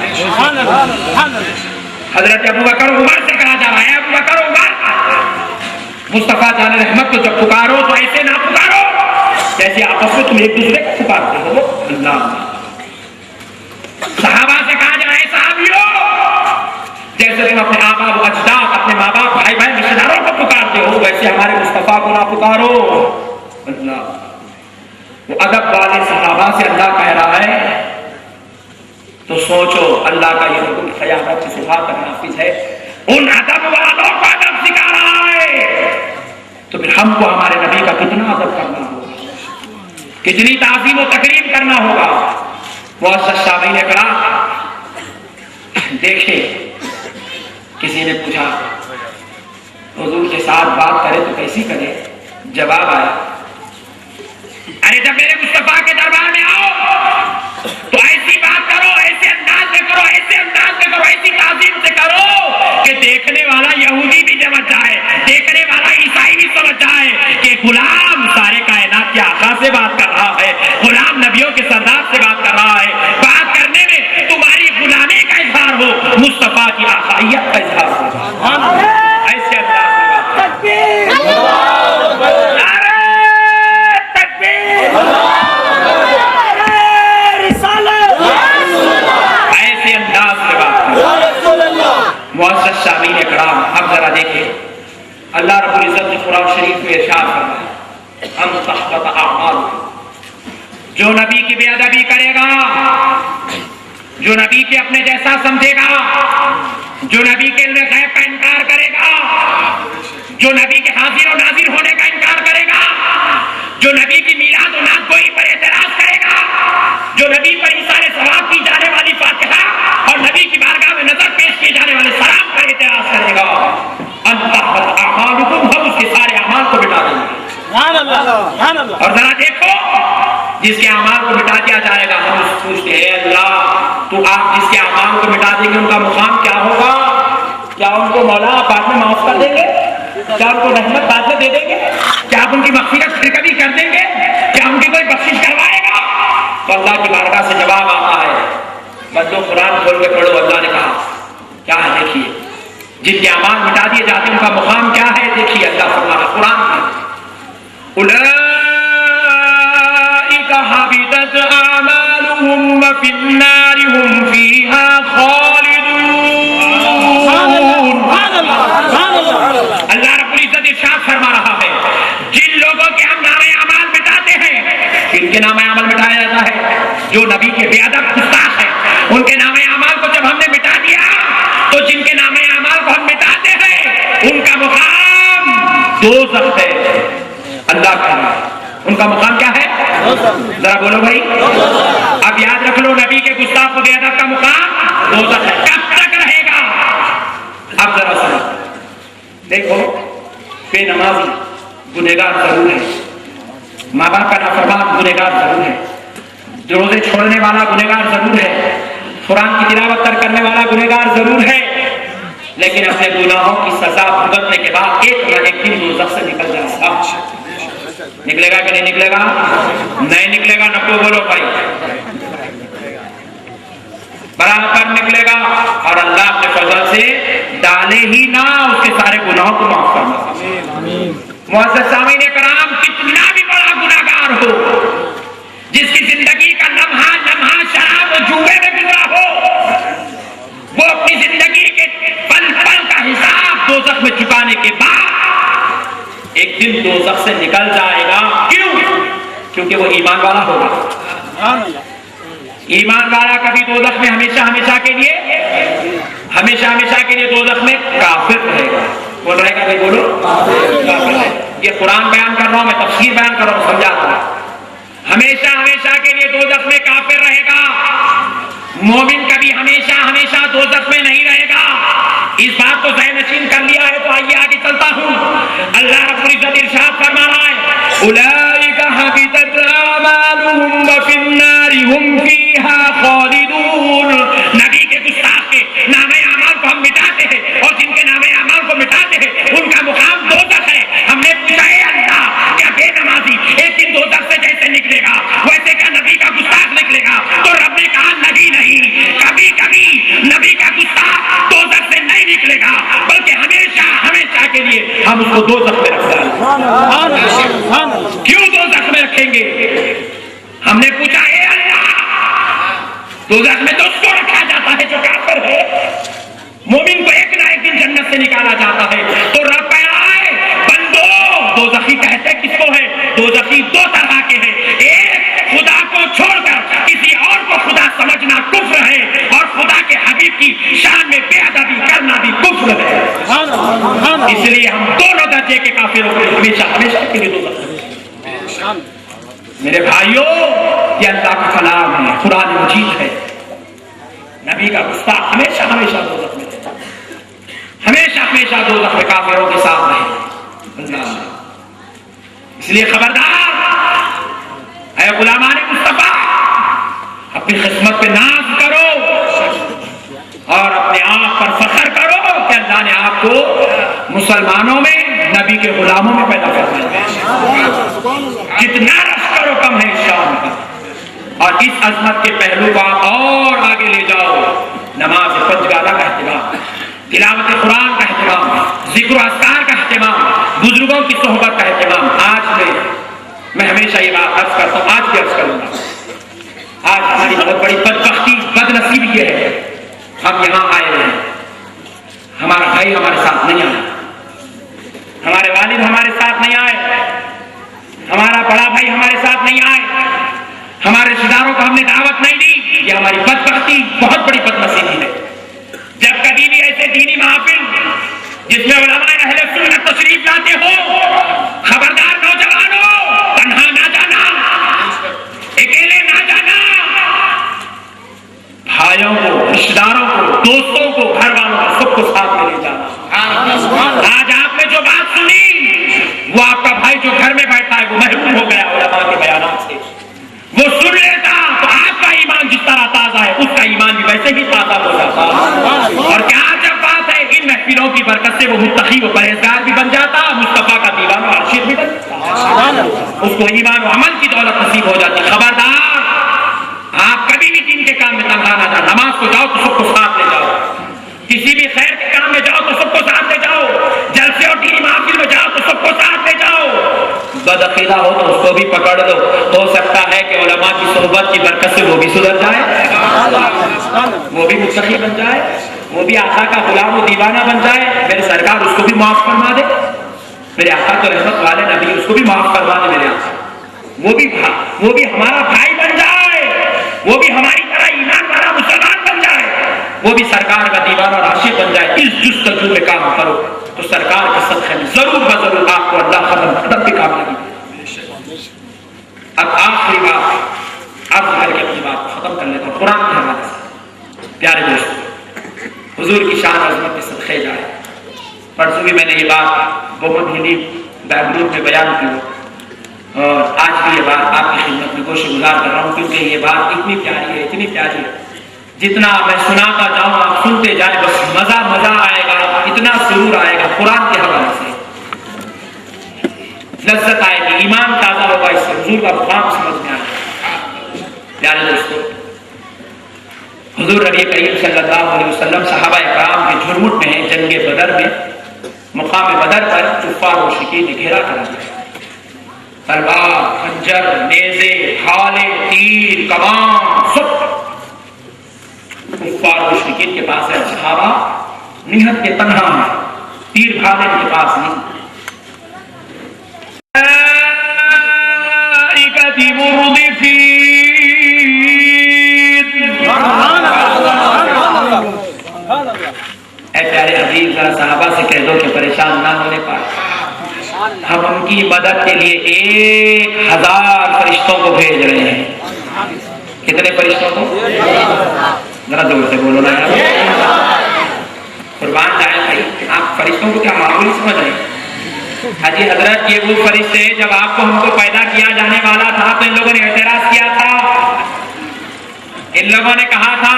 حضرت ابو بکر عمر سے کہا جا رہا ہے، ابو بکر عمر مصطفیٰ جان رحمت کو جب پکارو تو ایسے نہ پکارو جیسے آپس میں تم ایک دوسرے کو پکارتے ہو۔ اللہ صحابہ سے کہا جا رہا ہے، صحابیوں جیسے تم اپنے آبا و اجداد، اپنے ماں باپ، بھائی بہن، رشتہ داروں کو پکارتے ہو ویسے ہمارے مصطفیٰ کو نہ پکارو۔ اللہ وہ ادب والے صحابہ سے اللہ کہہ رہا ہے تو سوچو اللہ کا یہ حکم قیامت کی صبح تک نافذ ہے، ان ادب والوں کو ادب سکھا رہا ہے، تو پھر ہم کو ہمارے نبی کا کتنا ادب کرنا ہوگا، کتنی تعظیم و تکریم کرنا ہوگا۔ معزز سامعین کرام، دیکھیں کسی نے پوچھا حضور کے ساتھ بات کرے تو کیسی کرے؟ جواب آیا، ارے جب میرے مصطفیٰ کے دربار میں آؤ تو ایسی بات کرو، ایسے انداز میں کرو، ایسے انداز میں کرو، ایسی تعظیم سے کرو کہ دیکھنے والا یہودی بھی سمجھ جائے، دیکھنے والا عیسائی بھی سمجھ جائے کہ غلام سارے کائنات کے آقا سے بات کر رہا ہے، غلام نبیوں کے سردار سے بات کر رہا ہے، بات کرنے میں تمہاری غلامی کا اظہار ہو، مصطفیٰ کی آقائیت کا اظہار ہو، ایسے انداز میں بات کرو۔ معزز سامعین کرام، اب ذرا دیکھیں اللہ رب العزت نے قرآن شریف میں ارشاد فرمایا، ہم تحبط اعمال، جو نبی کی بے ادبی کرے گا، جو نبی کے اپنے جیسا سمجھے گا، جو نبی کے علم غیب کا انکار کرے گا، جو نبی کے حاضر و ناظر ہونے کا انکار کرے گا، جو نبی کی میلاد و نعت گوئی پر اعتراض کرے گا، جو نبی پر ایثار ثواب کی جانے والی فاتحہ اور نبی کی بارگاہ میں نظر پیش کیے جانے والے سلام پر اعتراض کرے گا، انتہت اعمالکم، ہم اس کے سارے اعمال کو مٹا دیں گے۔ اور ذرا دیکھو جس کے اعمال کو مٹا دیا جائے گا، ہم اس سے پوچھتے ہیں اللہ تو آپ جس کے اعمال کو مٹا دیں گے ان کا مقام کیا ہوگا؟ کیا ان کو مولا بعد میں معاف کر دیں گے؟ کیا ان کو رحمت بعد میں دے دیں گے؟ کیا آپ ان کی مغفرت پھر کبھی کر دیں گے؟ کیا ان کی کوئی بخشش کروائے گا؟ تو اللہ کی بارگاہ سے جواب آتا ہے، بندو قرآن کھول کے پڑھو، اللہ نے کہا کیا ہے دیکھیے، جن کے اعمال مٹا دیے جاتے ہیں ان کا مقام کیا ہے، دیکھیے اللہ فرماتا ہے قرآن میں، اولئک حبطت اعمالهم وفی النار هم فیہا خالدون۔ اللہ رب العزت ارشاد فرما رہا ہے جن لوگوں کے ہم نام اعمال مٹاتے ہیں، ان کے نام اعمال مٹایا جاتا ہے جو نبی کے بے ادب گستاخ ہیں، ان کے نام اعمال کو جب ہم نے مٹا دیا تو جن کے نام اعمال کو ہم مٹاتے ہیں ان کا مقام دوزخ ہے۔ اللہ کا ان کا مقام کیا ہے؟ ذرا بولو بھائی، اب یاد رکھ لو نبی کے گستاخ و بے ادب کا مقام دوزخ ہے۔ کب تک رہے گا؟ اب ذرا سنو، دیکھو بے نمازی گنہگار ضرور ہے، ماں باپ کا نافرمان گنہگار ضرور ہے، روزے چھوڑنے والا گنہگار ضرور ہے، قرآن کی تلاوت ترک کرنے والا گنہگار ضرور ہے، لیکن اپنے گناہوں کی سزا بھگتنے کے بعد ایک نہ ایک دن دوزخ سے نکل جائے گا۔ نکلے گا کہ نہیں نکلے گا؟ نہیں نکلے گا، نکو بولو بھائی، برابر نکلے گا، اور اللہ کے فضل سے ڈالے ہی نہ اس کے سارے گناہوں کو معاف کرنا۔ معزز سامعین کرام، کتنا بھی بڑا گناہگار ہو، جس کی زندگی کا لمحہ لمحہ شراب و جوئے میں گزرا ہو، وہ اپنی زندگی کے پل پل کا حساب دوزخ میں چکانے کے بعد ایک دن دوزخ سے نکل جائے گا۔ کیوں؟ کیونکہ وہ ایمان والا ہوگا۔ ایمان والا کبھی دوزخ میں ہمیشہ ہمیشہ کے لیے دوزخ میں کافر رہے گا۔ بول رہے گا بھائی، بولو کافر ہے۔ یہ قرآن بیان کر رہا ہوں، میں تفسیر بیان کر رہا ہوں، سمجھاتا ہوں۔ ہمیشہ کے لیے دوزخ میں کافر رہے گا۔ مومن کبھی ہمیشہ دوزخ میں نہیں رہے گا۔ اس بات کو ذہن نشین کر لیا ہے تو آئیے آگے چلتا ہوں۔ اللہ رب العزت ارشاد فرما رہا ہے، اولئک حبطت اعمالهم وفی النار هم فیہا خالدون۔ نبی کے گستاخ کے نام اعمال کو ہم مٹاتے ہیں، اور جن کے نام اعمال کو مٹاتے ہیں ان کا مقام دوزخ ہے۔ ہم نے پوچھا ہے اللہ کیا بے نمازی ایک دن دوزخ سے جیسے نکلے گا ویسے کیا نبی کا گستاخ نکلے گا؟ تو رب نے کہا نبی نہیں، کبھی نبی کا گستاخ دوزخ سے نہیں نکلے گا، بلکہ ہمیشہ کے لیے ہم اس کو دوزخ میں رکھ دیں گے۔ کیوں دوزخ میں رکھیں گے؟ ہم نے پوچھا اے اللہ، دوزخ میں تو اس کو رکھا جاتا ہے جو کافر ہے، مومن کو ایک نہ ایک دن جنت سے نکالا جاتا ہے۔ تو رب ہے بندو، دوزخی کہتے کس کو ہے؟ دوزخی دو طرح کے ہیں، ایک خدا کو چھوڑ کر کسی اور کو خدا سمجھنا کفر ہے، اور خدا کے حبیب کی شان میں بے ادبی کرنا بھی کفر ہے۔ اس لیے ہم دونوں درجے کے کافروں کو ہمیشہ کے لیے دوزخ میں۔ میرے بھائیوں، یہ اللہ کا کلام ہے، قرآن مجید ہے۔ نبی کا گستاخ ہمیشہ دوزخ میں رہے، ہمیشہ دوزخ میں کافروں کے ساتھ رہے۔ اس لیے خبردار اے غلامان مصطفیٰ، اپنی قسمت پہ ناز کرو اور اپنے آپ پر فخر کرو کہ اللہ نے آپ کو مسلمانوں میں نبی کے غلاموں میں پیدا فرمایا۔ جتنا رش کرو کم ہے اس شان کا، اور اس عظمت کے پہلو کو آپ اور آگے لے جاؤ۔ نماز پنجگالہ کا اہتمام، تلاوت قرآن کا اہتمام، ذکر و اذکار کا اہتمام، بزرگوں کی صحبت کا اہتمام۔ آج میں ہمیشہ یہ بات عرض کرتا ہوں، آج بھی عرض کروں گا، آج ہماری بہت بڑی بدبختی بد نصیبی یہ ہے، ہم یہاں آئے ہیں، ہمارا بھائی ہمارے ساتھ نہیں آیا، ہمارے والد ہمارے ساتھ نہیں آئے، ہمارا بڑا بھائی ہمارے ساتھ نہیں آئے، ہمارے رشتہ داروں کو ہم نے دعوت نہیں دی۔ یہ ہماری بدبختی بہت بڑی بد نصیبی ہے۔ جب کبھی بھی ایسے دینی محافل جس میں علماء اہل سنت تشریف لاتے ہو، خبردار نوجوانوں، تنہا نہ رشتہ داروں کو, دوستوں کو, گھر والوں کو, سب کو ساتھ میں لے جانا. آج آپ نے جو بات سنی وہ آپ کا بھائی جو گھر میں بیٹھا ہے وہ محروم ہو گیا علماء کے بیانات سے. وہ سن لیتا تو آپ کا ایمان جس طرح تازہ ہے اس کا ایمان بھی ویسے ہی تازہ ہو جاتا. اور کیا جب بات ہے ان محفلوں کی برکت سے وہ متقی و پرہیزگار بھی بن جاتا, مصطفیٰ کا دیوانہ اور عاشق بھی بن جاتا, اس کو ایمان و عمل کی دولت نصیب ہو جاتی. خبردار آپ کبھی بھی دین کے کام میں تنہا نہ جاؤ. نماز کو جاؤ تو سب کو ساتھ لے جاؤ, کسی بھی خیر کے کام میں جاؤ تو سب کو ساتھ لے جاؤ, جلسے اور دینی محفل میں جاؤ تو سب کو ساتھ لے جاؤ. بدعقیدہ ہو تو اس کو بھی پکڑ دو, ہو سکتا ہے کہ علماء کی صحبت کی برکت سے وہ بھی سدھر جائے, وہ بھی متقی بن جائے, وہ بھی آقا کا غلام و دیوانہ بن جائے. میرے سرکار اس کو بھی معاف فرما دے, میرے آقا تو رحمت والے نبی, اس کو بھی معاف فرما دے میرے آقا. وہ بھی ہمارا بھائی بن جائے, وہ بھی ہماری طرح ایمان والا مسلمان بن جائے, وہ بھی سرکار کا دیوانہ اور عاشق بن جائے. اس جستجو میں کام کرو تو سرکار کے صدقے میں ضرور بضرور آپ کو اللہ قدم پہ کام لگے. اب آخری بات عرض کر کے اپنی بات کو ختم کر لیتا ہوں قرآن کے حوالے سے. پیارے دوستو, حضور کی شان عظمت کے صدقے جائے. پرسوں بھی میں نے یہ بات بہت ہی بینگلور میں بیان کی, اور آج بھی یہ بات آپ کی خدمت میں گوش گزار کر رہا ہوں, کیونکہ یہ بات اتنی پیاری ہے, اتنی پیاری ہے. جتنا میں سناتا جاؤں آپ سنتے جائیں, بس مزہ آئے گا, اتنا سرور آئے گا. قرآن کے حوالے سے لذت آئے گی, ایمان تازہ ہوگا, اس سے حضور کا مقام سمجھ میں آئے گا. پیارے دوستو, حضور نبی کریم صلی اللہ علیہ وسلم صحابہ اکرام کے جھرمٹ میں ہیں. جنگ بدر میں مقام بدر پر کفار و مشرکین نے گھیرا کر دیا. تلوار, خنجر, نیزے, بھالے, تیر, کمان سب کفار و مشرکین کے پاس ہے. صحابہ نہت کے تنہا ہیں, تیر بھالے ان کے پاس نہیں. اے پیارے حبیب, ذرا صحابہ سے کہہ دو کہ پریشان نہ ہونے پائے. ہم ان کی مدد کے لیے 1000 فرشتوں کو بھیج رہے ہیں. کتنے فرشتوں کو؟ ذرا زور سے بولو نا یار, قربان جائیں بھائی. آپ فرشتوں کو کیا معمولی سمجھ رہے ہیں؟ حاجی حضرت, یہ وہ فرشتے جب آپ کو ہم کو پیدا کیا جانے والا تھا تو ان لوگوں نے اعتراض کیا تھا. ان لوگوں نے کہا تھا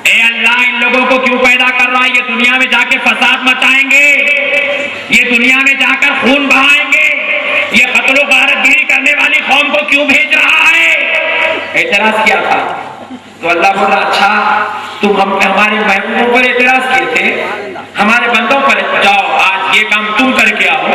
اے اللہ, ان لوگوں کو کیوں پیدا کر رہا ہے؟ یہ دنیا میں جا کے فساد مچائیں گے, یہ دنیا میں جا کر خون بہائیں گے, یہ قتل و غارت گیری کرنے والی قوم کو کیوں بھیج رہا ہے؟ اعتراض کیا تھا. تو اللہ بولا اچھا تم ہمارے محبوبوں پر اعتراض کیے تھے, ہمارے بندوں پر جاؤ آج یہ کام تم کر کے آؤ.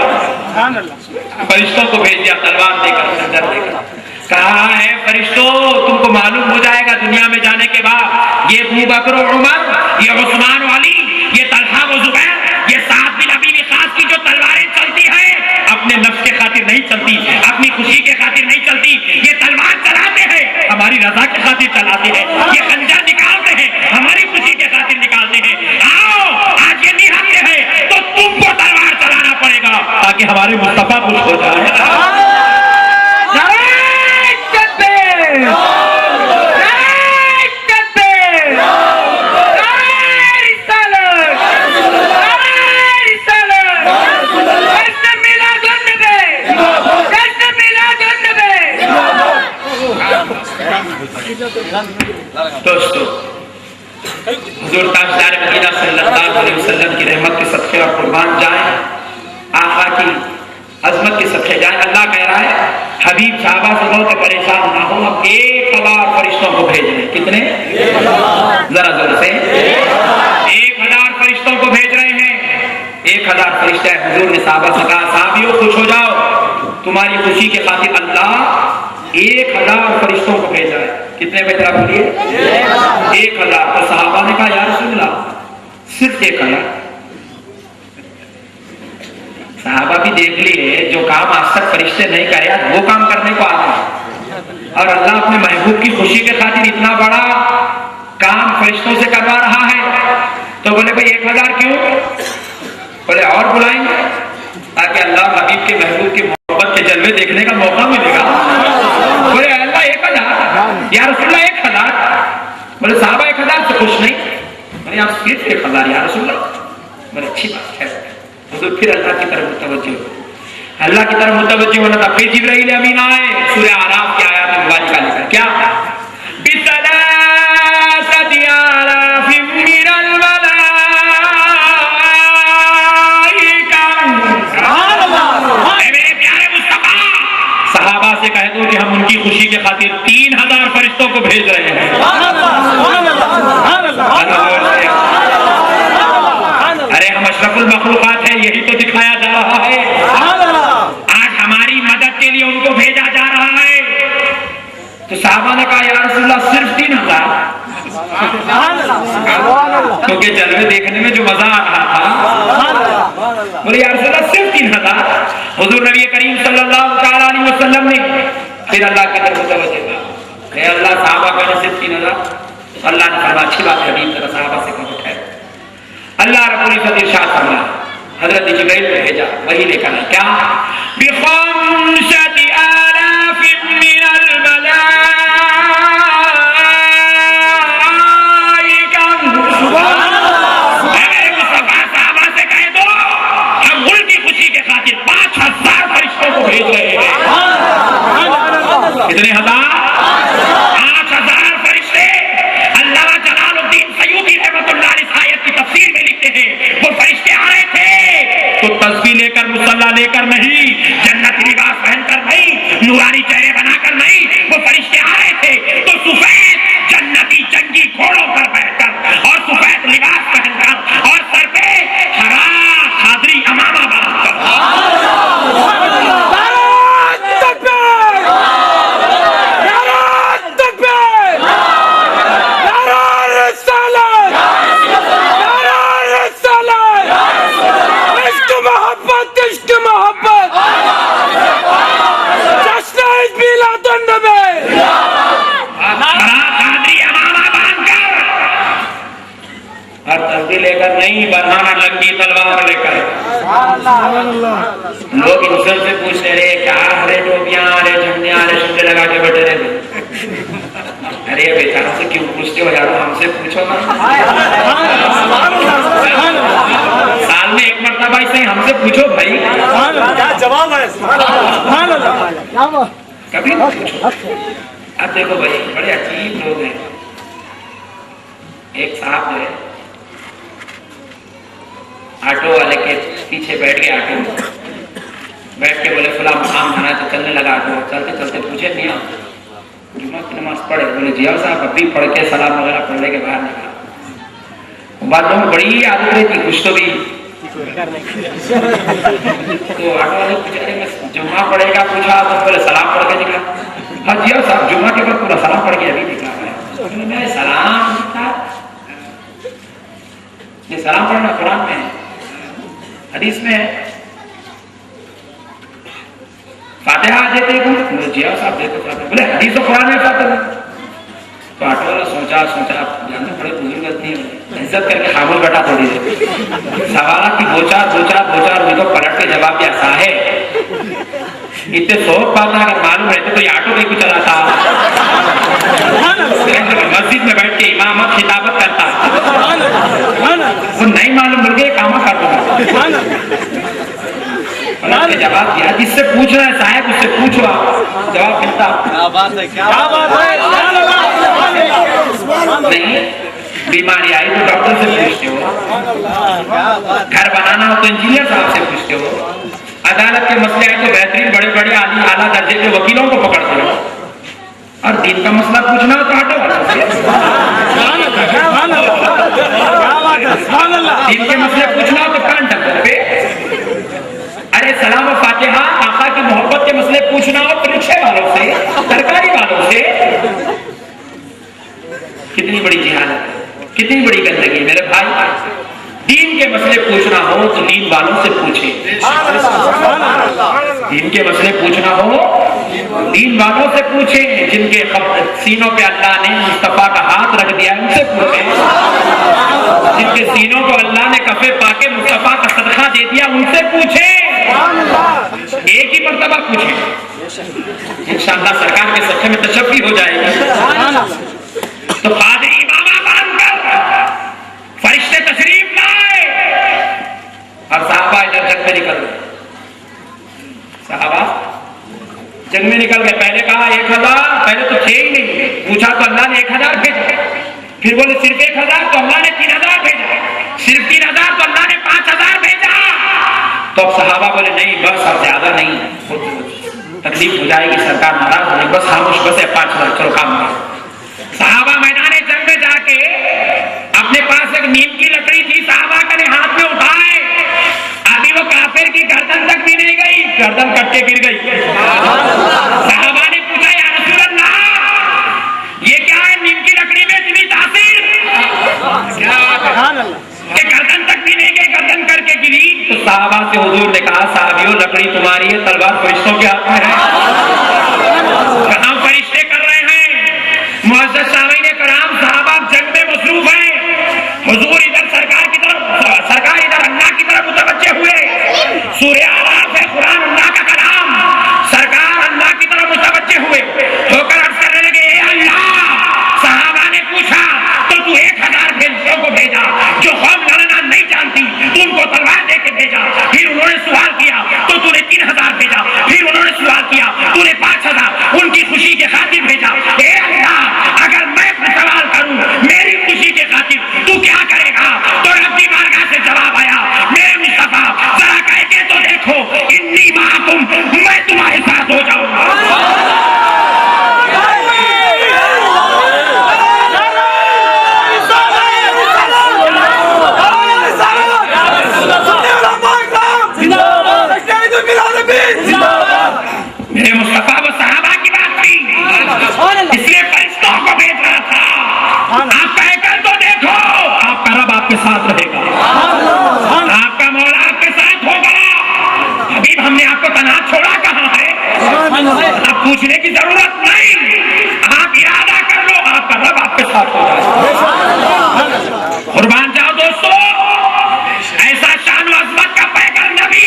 فرشتوں کو بھیج دیا, تلوار دے کر, خنجر دے کر. کہا ہے فرشتوں, تم کو معلوم ہو جائے گا دنیا میں جانے کے بعد یہ ابو بکر و عمر, یہ عثمان و علی, یہ طلحہ و زبیر, یہ سعد بن ابی وقاص کی جو تلواریں چلتی ہیں اپنے نفس کے خاطر نہیں چلتی, اپنی خوشی کے خاطر نہیں چلتی. یہ تلوار چلاتے ہیں ہماری رضا کے خاطر چلاتے ہیں, یہ خنجر نکالتے ہیں ہماری خوشی کے خاطر نکالتے ہیں. آؤ آج یہ نہاتے ہیں تو تم کو تلوار چلانا پڑے گا تاکہ ہمارے مصطفیٰ خوش ہو جائے. دوستو, حضور تاجدار مدینہ صلی اللہ علیہ وسلم کی رحمت کے صدقے اور قربان جائیں, آقا کی عظمت کے صدقے جائیں. اللہ کہہ رہا ہے حبیب صحابہ سے بہت پریشان نہ ہو, ہم 1000 فرشتوں کو بھیج رہے ہیں. کتنے؟ ذرا زور سے. 1000 فرشتوں کو بھیج رہے ہیں. 1000 فرشتے. حضور نے صحابہ سے کہا صحابیوں خوش ہو جاؤ, تمہاری خوشی کے خاطر اللہ 1000 فرشتوں کو بھیجا ہے. کتنے بھیجا بولیے؟ 1000. تو صحابہ نے کہا یا رسول اللہ صرف 1000. صحابہ بھی دیکھ لیے جو کام آج تک فرشتے نہیں کرے آج وہ کام کرنے کو آتا ہے, اور اللہ اپنے محبوب کی خوشی کے خاطر اتنا بڑا کام فرشتوں سے کروا رہا ہے. تو بولے بھائی 1000 کیوں؟ بولے اور بلائیں گے تاکہ اللہ حبیب کے محبوب کی محبت کے جلوے دیکھنے کا موقع ملے گا. بولے اللہ 1000, یا رسول اللہ 1000. بولے صحابہ 1000 سے خوش نہیں؟ بولے آپ صرف 1000 یا رسول اللہ؟ بولے اچھی بات ہے. حضور پھر اللہ کی طرف متوجہ ہو. اللہ کی طرف متوجہ ہونا تھا. پھر جبرائیل امین آئے سورہ اعراف کی آیات مبارکہ لے کر. کیا؟ بِثَلَاثَةِ آلَافٍ مِّنَ الْمَلَائِكَةِ. میرے پیارے مصطفیٰ صحابہ سے کہہ دو کہ ہم ان کی خوشی کے خاطر 3000 فرشتوں کو بھیج رہے ہیں. ارے ہم اشرف المخلوقات ہیں, یہی تو دکھایا جا رہا ہے. آج ہماری مدد کے لیے ان کو بھیجا جا رہا ہے. تو صحابہ نے کہا یا رسول اللہ صرف 3000؟ کیونکہ جلوے دیکھنے میں جو مزہ آ رہا تھا. بولے یا رسول اللہ صرف 3000؟ حضور نبی کریم صلی اللہ علیہ وسلم نے پھر اللہ کی طرف متوجہ کیا. اے اللہ صحابہ کا صرف 3000؟ اللہ نے فرمایا اچھی بات ہے, حبیب طرح صحابہ سے کہو ٹھہر. اللہ رب العزت ارشاد فرمایا, حضرت جبرائیل کو بھیجا, وہی لے کر آئے. کیا؟ بِخَمْسَةِ آلَافٍ مِّنَ الْمَلَائِكَةِ. میرے مصطفیٰ صحابہ سے کہہ دو ہم ملک کی خوشی کے خاطر 5000 فرشتوں کو بھیج رہے ہیں. کتنے ہزار؟ 5000 فرشتے. اللہ جلال الدین سیوطی رحمۃ اللہ علیہ آیت کی تفسیر میں لکھتے ہیں وہ فرشتے آ رہے تھے تو تسبیح لے کر, مصلی لے کر نہیں, جنتی لباس پہن کر نہیں, نورانی چہرے بنا کر نہیں, وہ فرشتے آ رہے تھے تو سفید جنتی جنگی گھوڑوں پر بیٹھ کر اور سفید لباس پہن کر اور سر پہ ہرا خادری امامہ باندھ کر. لے کر نہیں, برہانہ لنگی تلوار لے کر. لوگ انسان سے پوچھ رہے کیا ہرے ٹوپیاں, ہرے جھنڈیاں, ہرے شملے لگا کے بیٹھے رہے. ارے بیچاروں سے کیوں پوچھتے ہو یارو, ہم سے پوچھو نا. سال میں ایک مرتبہ سے ہم سے پوچھو بھائی, کیا جواب ہے. کبھی نہ پوچھو. اب دیکھو بھائی بڑے عجیب لوگ ہیں. ایک صاحب جو ہے آٹو والے کے پیچھے بیٹھ گئے, آٹو میں بیٹھ کے بولے فلاں مقام جانا ہے تو چلنے لگا. آٹو چلتے چلتے پوچھے میاں جمعہ کی نماز پڑھے؟ بولے جی صاحب ابھی پڑھ کے سلام وغیرہ پڑھنے کے باہر نکلا. باتوں میں بڑی عادت رہی تھی کچھ تو بھی. تو آٹو والے پوچھے جمعہ پڑھے گا, پوچھا تو بولے سلام پڑھ کے نکلا. ہاں جی صاحب جمعہ کے بعد پورا سلام پڑھ کے ابھی نکلا ہے. سلام یہ سلام پڑھنا قرآن میں ہے, حدیث میں ہے. فاتحہ دیتے ہیں جی صاحب دیتے فاتحہ. بولے حدیث و قرآن میں فاتحہ. تو آٹو والا سوچا جانتے بڑے بزرگ نہیں, عزت کر کے خاموش بیٹھا تھوڑی دیر. سوالات کی دو چار ہوئی تو پلٹ کے جواب دیا. صاحب اتنے سوچ پاتا اگر معلوم رہتے تو یہ آٹو کہیں کو چلاتا, مسجد میں بیٹھ کے امامت خطابت کرتا. وہ نہیں معلوم بول کے کام کرتا. جواب دیا جس سے پوچھ رہا ہے صاحب اس سے پوچھو, آپ جواب ملتا. نہیں بیماری آئی تو ڈاکٹر سے پوچھتے ہو, گھر بنانا ہو تو انجینئر صاحب سے پوچھتے ہو, عدالت کے مسئلے آئے تو بہترین بڑے بڑے اعلیٰ درجے کے وکیلوں کو پکڑتے ہو, اور دین کا مسئلہ پوچھنا ہو تو آٹو والوں سے. دین کے مسئلے پوچھنا ہو تو کان ڈاکٹر پہ. ارے سلام و فاتحہ آقا کی محبت کے مسئلے پوچھنا ہو تو رکشے والوں سے, سرکاری والوں سے. کتنی بڑی جہالت, کتنی بڑی گندگی. میرے بھائی دین کے مسئلے پوچھنا ہو تو دین والوں سے پوچھیں. دین کے مسئلے پوچھنا ہو دین والوں سے پوچھیں, جن کے سینوں پہ اللہ نے مصطفیٰ کا ہاتھ رکھ دیا ان سے پوچھیں, جن کے سینوں کو اللہ نے کفے پا کے مصطفیٰ کا صدقہ دے دیا ان سے پوچھیں. ایک ہی مرتبہ پوچھیں, انشاءاللہ سرکار کے صدقے میں تشفی ہو جائے گی. تو قادری 1000 پہلے تو تھے ہی نہیں، پوچھا تو اللہ نے 1000 بھیجا، پھر بولے صرف 1000 تو اللہ نے 3000 بھیجا، صرف 3000 تو اللہ نے 5000 بھیجا۔ تو اب صحابہ بولے نہیں بس اب زیادہ نہیں، تکلیف ہو جائے گی، سرکار ناراض ہو جائے گی، بس خاموش، بس 5000 چلو کام کرو۔ صحابہ میدان جنگ میں جا کے اپنے پاس ایک نیم کی لکڑی تھی، صحابہ نے ہاتھ میں اٹھائے، ابھی وہ کافر کی گردن تک بھی نہیں گئی، گردن کٹ کے گر گئی۔ صحابہ نے پوچھا یا رسول اللہ یہ کیا ہے، نیم کی لکڑی میں اتنی تاثیر کہ گردن تک بھی نہیں گئی، گردن کٹ کے گری۔ تو صحابہ سے حضور نے کہا صحابیوں لکڑی تمہاری ہے، تلوار فرشتوں کے ہاتھ میں ہے، کہاں فرشتے کر رہے ہیں۔ معزز سامعین کرام، صحابہ جنگ میں مصروف ہیں، حضور ادھر سرکار کی طرف، سرکار ادھر اللہ کی طرف متوجہ ہوئے، سورہ اعراف ہے قرآن اللہ کا کلام، سرکار اللہ کی طرف متوجہ ہوئے ہو کر عرض کرنے لگے اے اللہ، صحابہ نے پوچھا تو 1000 فرشتوں کو بھیجا جو قوم لڑنا نہیں جانتی، تو ان کو تلوار دے کے بھیجا، پھر انہوں نے سوال کیا تو تو نے 3000 بھیجا، پھر انہوں نے سوال کیا تو نے 5000 ان کی خوشی کے خاطر بھیجا۔ اے اللہ اگر میں سوال کروں میری خوشی کے خاطر تو کیا کرے گا؟ تو رب کی بارگاہ سے جواب آیا میرے مصطفیٰ ذرا کہہ کے تو دیکھو انی معکم، میں تمہارے ساتھ ہو جاؤں گا۔ میرے مصطفیٰ وہ صحابہ کی بات تھی، اس لیے فرشتوں کو بھیج رہا تھا۔ آپ کہہ کر تو دیکھو آپ کا رب آپ کے ساتھ رہے گا، آپ کا مولا آپ کے ساتھ ہوگا۔ حبیب ہم نے آپ کو تنہا چھوڑا کہاں ہے، اب پوچھنے کی ضرورت نہیں، آپ ارادہ کر لو آپ کا رب آپ کے ساتھ ہوگا۔ قربان جاؤ دوستو، ایسا شان و عظمت کا پیغام نبی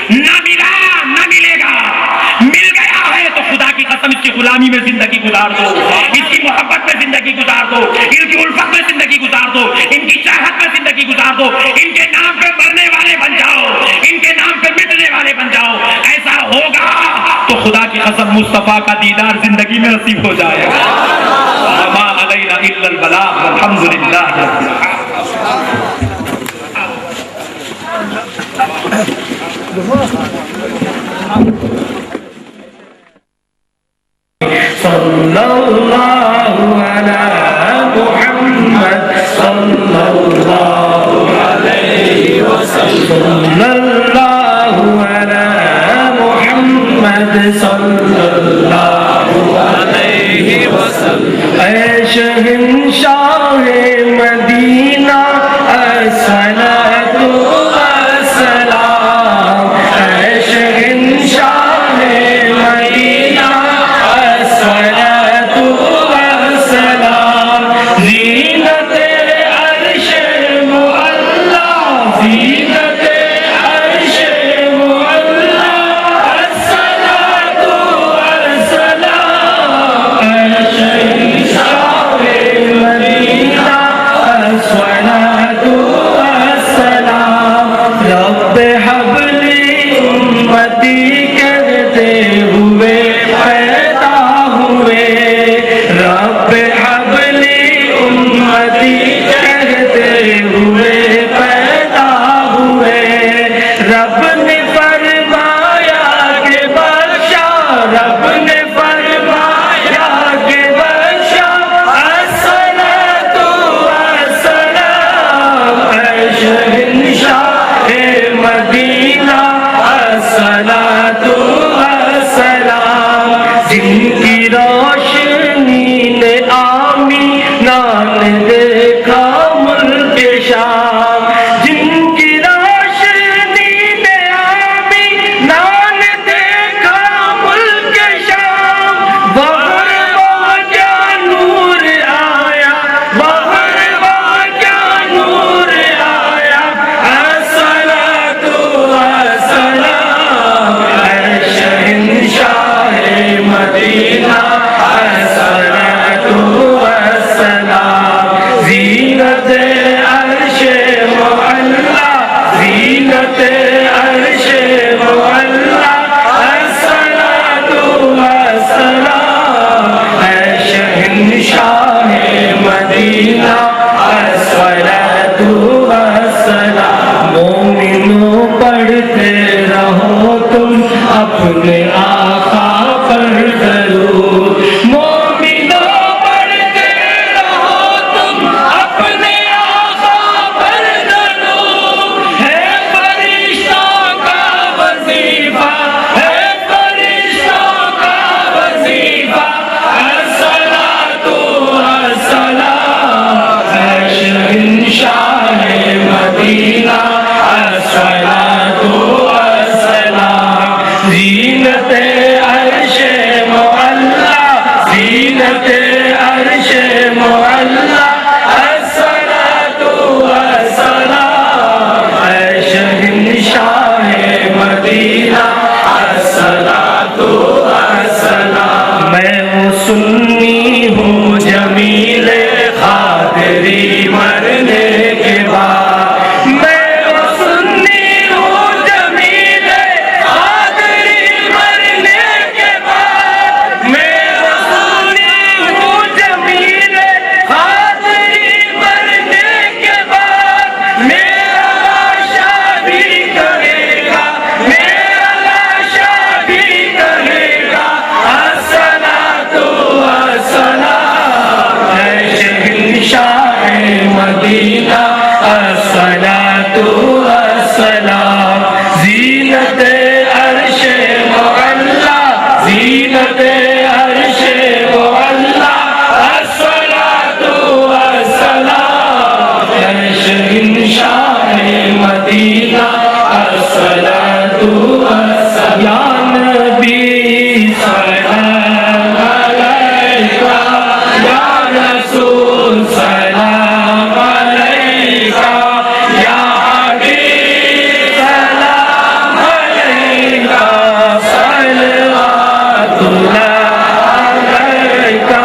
نہ ملا نہ ملے گا، مل گیا ہے تو خدا کی قسم اس کی غلامی میں زندگی گزار دو، اس کی محبت میں زندگی گزار دو، ان کی الفت میں زندگی گزار دو، ان کی چاہت میں زندگی گزار دو، ان کے نام پہ مرنے والے بن جاؤ، ان کے نام پہ مٹنے والے بن جاؤ۔ ایسا ہوگا تو خدا کی قسم مصطفیٰ کا دیدار زندگی میں نصیب ہو جائے گا۔ وما علینا الا البلاغ والحمدللہ رب العالمین۔ صلی اللہ علی محمد صلی اللہ علیہ وسلم، صلی اللہ علی محمد صلی اللہ علیہ وسلم۔ اے شہنشاہ مدینہ الصلاۃ والسلام، اے شہنشاہ مدینہ الصلاۃ والسلام۔ بھی مرنے کے بعد میں وہ سنی ہوں جمیل قادری مرنے کے بعد میں وہ سنی ہوں جمیل قادری مرنے کے بعد میرا لاشا بھی کہے گا میرا لاشا بھی کہے گا الصلاۃ والسلام اے شہنشاہ مدینہ الصلاۃ والسلام زینت عرش معلا زینت عرش معلا الصلاۃ والسلام اے شہنشاہ مدینہ الصلاۃ والسلام یا نبی سلام علیکہ یا رسول سلام علیکہ یا حبیب سلام علیکہ صلوات اللہ علیکہ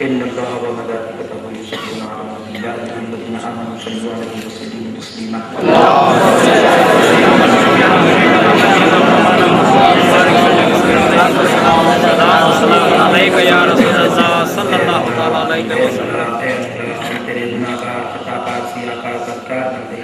إن الله وملائكته يصلون على النبي يا أيها الذين آمنوا صلوا عليه وسلموا تسليما عليك يا رسول الله صلى الله عليه وسلم تیرے گناہگار خطاکار سیاہکار بدکار بندے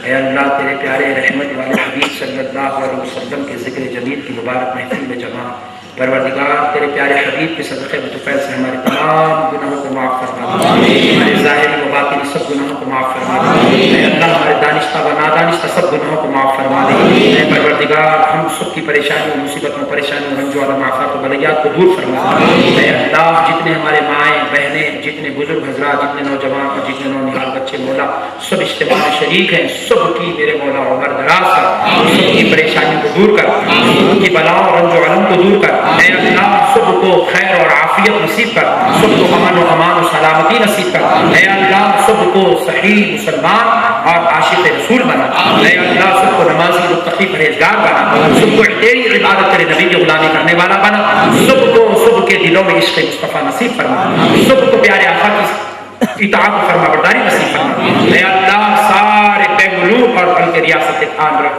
اے اللہ تیرے پیارے رحمت والے حبیب صلی اللہ علیہ وسلم کے ذکر جمیل کی مبارک محفل میں جمع پروردگار تیرے پیارے حبیب کے صدقے بطفیل سے ہمارے تمام گناہوں کو معاف فرما دے ہمارے ظاہری و باطنی سب گناہوں کو معاف فرما دے اے اللہ ہمارے دانشتہ و نادانشتہ سب گناہوں کو معاف فرما دے اے پروردگار ہم سب کی پریشانی و مصیبتوں پریشانی و رنج و علم آفات و بلیات کو دور فرما دے اے اللہ جتنے ہمارے مائیں بہنیں جتنے بزرگ حضرات جتنے نوجوان اور جتنے نونہال بچے مولا سب اجتماع میں شریک ہیں سب کی میرے مولا عمر دراز کر سب کی پریشانی کو دور کر سب کی بلاؤں رنج و علم کو دور کر اے اللہ سب کو خیر اور عافیت نصیب کر سب کو امن و امان و سلامتی نصیب کر اے اللہ سب کو صحیح مسلمان اور عاشق رسول بنا اے اللہ سب کو نمازی متقی پرہیزگار بنا سب کو تیری عبادت کرے نبی کی غلامی کرنے والا بنا سب کے دلوں میں عشق مصطفیٰ نصیب فرما سب کو پیارے آقا کی اطاعت و فرما برداری نصیب فرما اے اللہ سارے بنگلور اور بلکہ ریاست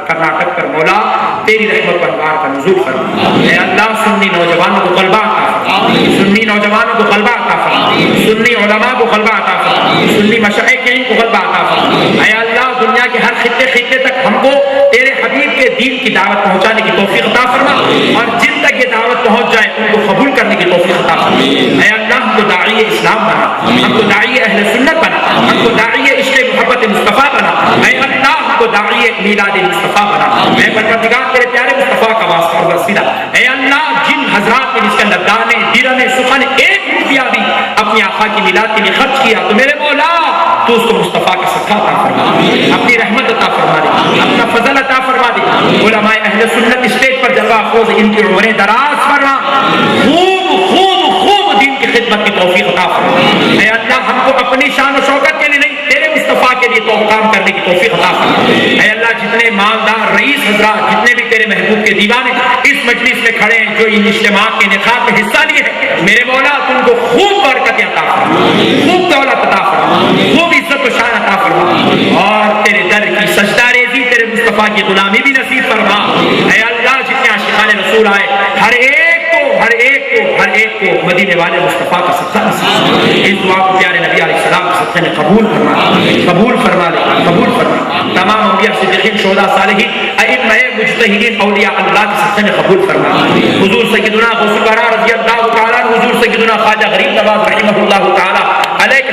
کرناٹک پر مولا تیری رحمت پر بار کا نزول فرما اے اللہ سنی نوجوانوں کو غلبہ عطا فرما سنی نوجوانوں کو غلبہ عطا فرما سنی علماء کو غلبہ عطا فرما سنی مشائخین کو غلبہ عطا فرما اے اللہ دنیا کے ہر خطے تک ہم کو تیرے حبیب کے دین کی دعوت پہنچانے کی توفیق عطا فرما اور جن تک یہ دعوت پہنچ جائے ان کو قبول کرنے کی توفیق عطا فرما اے اللہ ہم کو داعی اسلام بنا ہم کو داعی اہل سنت بنا ہم کو داعی عشق محبت مصطفیٰ بنا اے اللہ ہم کو داعی میلاد مصطفیٰ بنا اے پروردگار تیرے پیارے مصطفیٰ کا واسطہ اور وسیلہ اے اللہ جن حضرات نے جس کے اندر دانے درہم سخن ایک روپیہ بھی اپنی آقا کی میلاد کے لیے خرچ کیا تو میرے مولا تو اس کو مصطفیٰ کا صدقہ عطا فرما اپنی رحمت عطا فرما دے اپنا فضل عطا فرما دے علماء اہل سنت اسٹیج پر جلوہ افروز ان کی عمریں دراز فرما خوب دین کی خدمت کی توفیق عطا فرما اے اللہ ہم کو اپنی شان و شوکت کے لیے نہیں تیرے مصطفیٰ کے لیے تو کام کرنے کی توفیق عطا فرما اے اللہ جتنے مالدار رئیس حضرات جتنے بھی تیرے محبوب کے دیوانے اس مجلس میں کھڑے ہیں جو ان اجتماع کے انعقاد میں حصہ لیے ہیں میرے مولا تم کو خوب برکتیں عطا فرما خوب دولت عطا فرما خوب عزت و شان عطا فرما اور تیرے در کی سجدہ ریزی تیرے مصطفیٰ کی غلامی بھی نصیب فرما اے اللہ جتنے عاشقان رسول آئے ہر ایک کو مدینے والے مصطفیٰ کا صدقہ نصیب اس دعا کو پیارے نبی علیہ السلام کے صدقے میں قبول فرما لے تمام انبیاء صدیقین شہداء صالحین ائمہ مجتہدین اولیاء اللہ کے صدقے میں قبول فرما حضور سیدنا غوث الورا رضی اللہ تعالیٰ حضور سیدنا خواجہ غریب نواز رحمہ اللہ تعالیٰ علیہ کے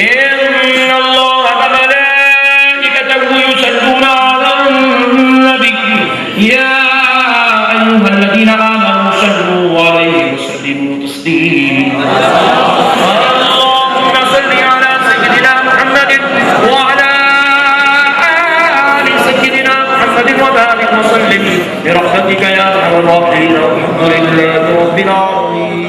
إن الله وملائكته يصلون على النبي يا أيها الذين آمنوا صلوا عليه وسلموا تسليما اللهم صل على سيدنا محمد وعلى آل سيدنا محمد وبارك وسلم برحمتك يا أرحم الراحمين والحمد لله رب العالمين.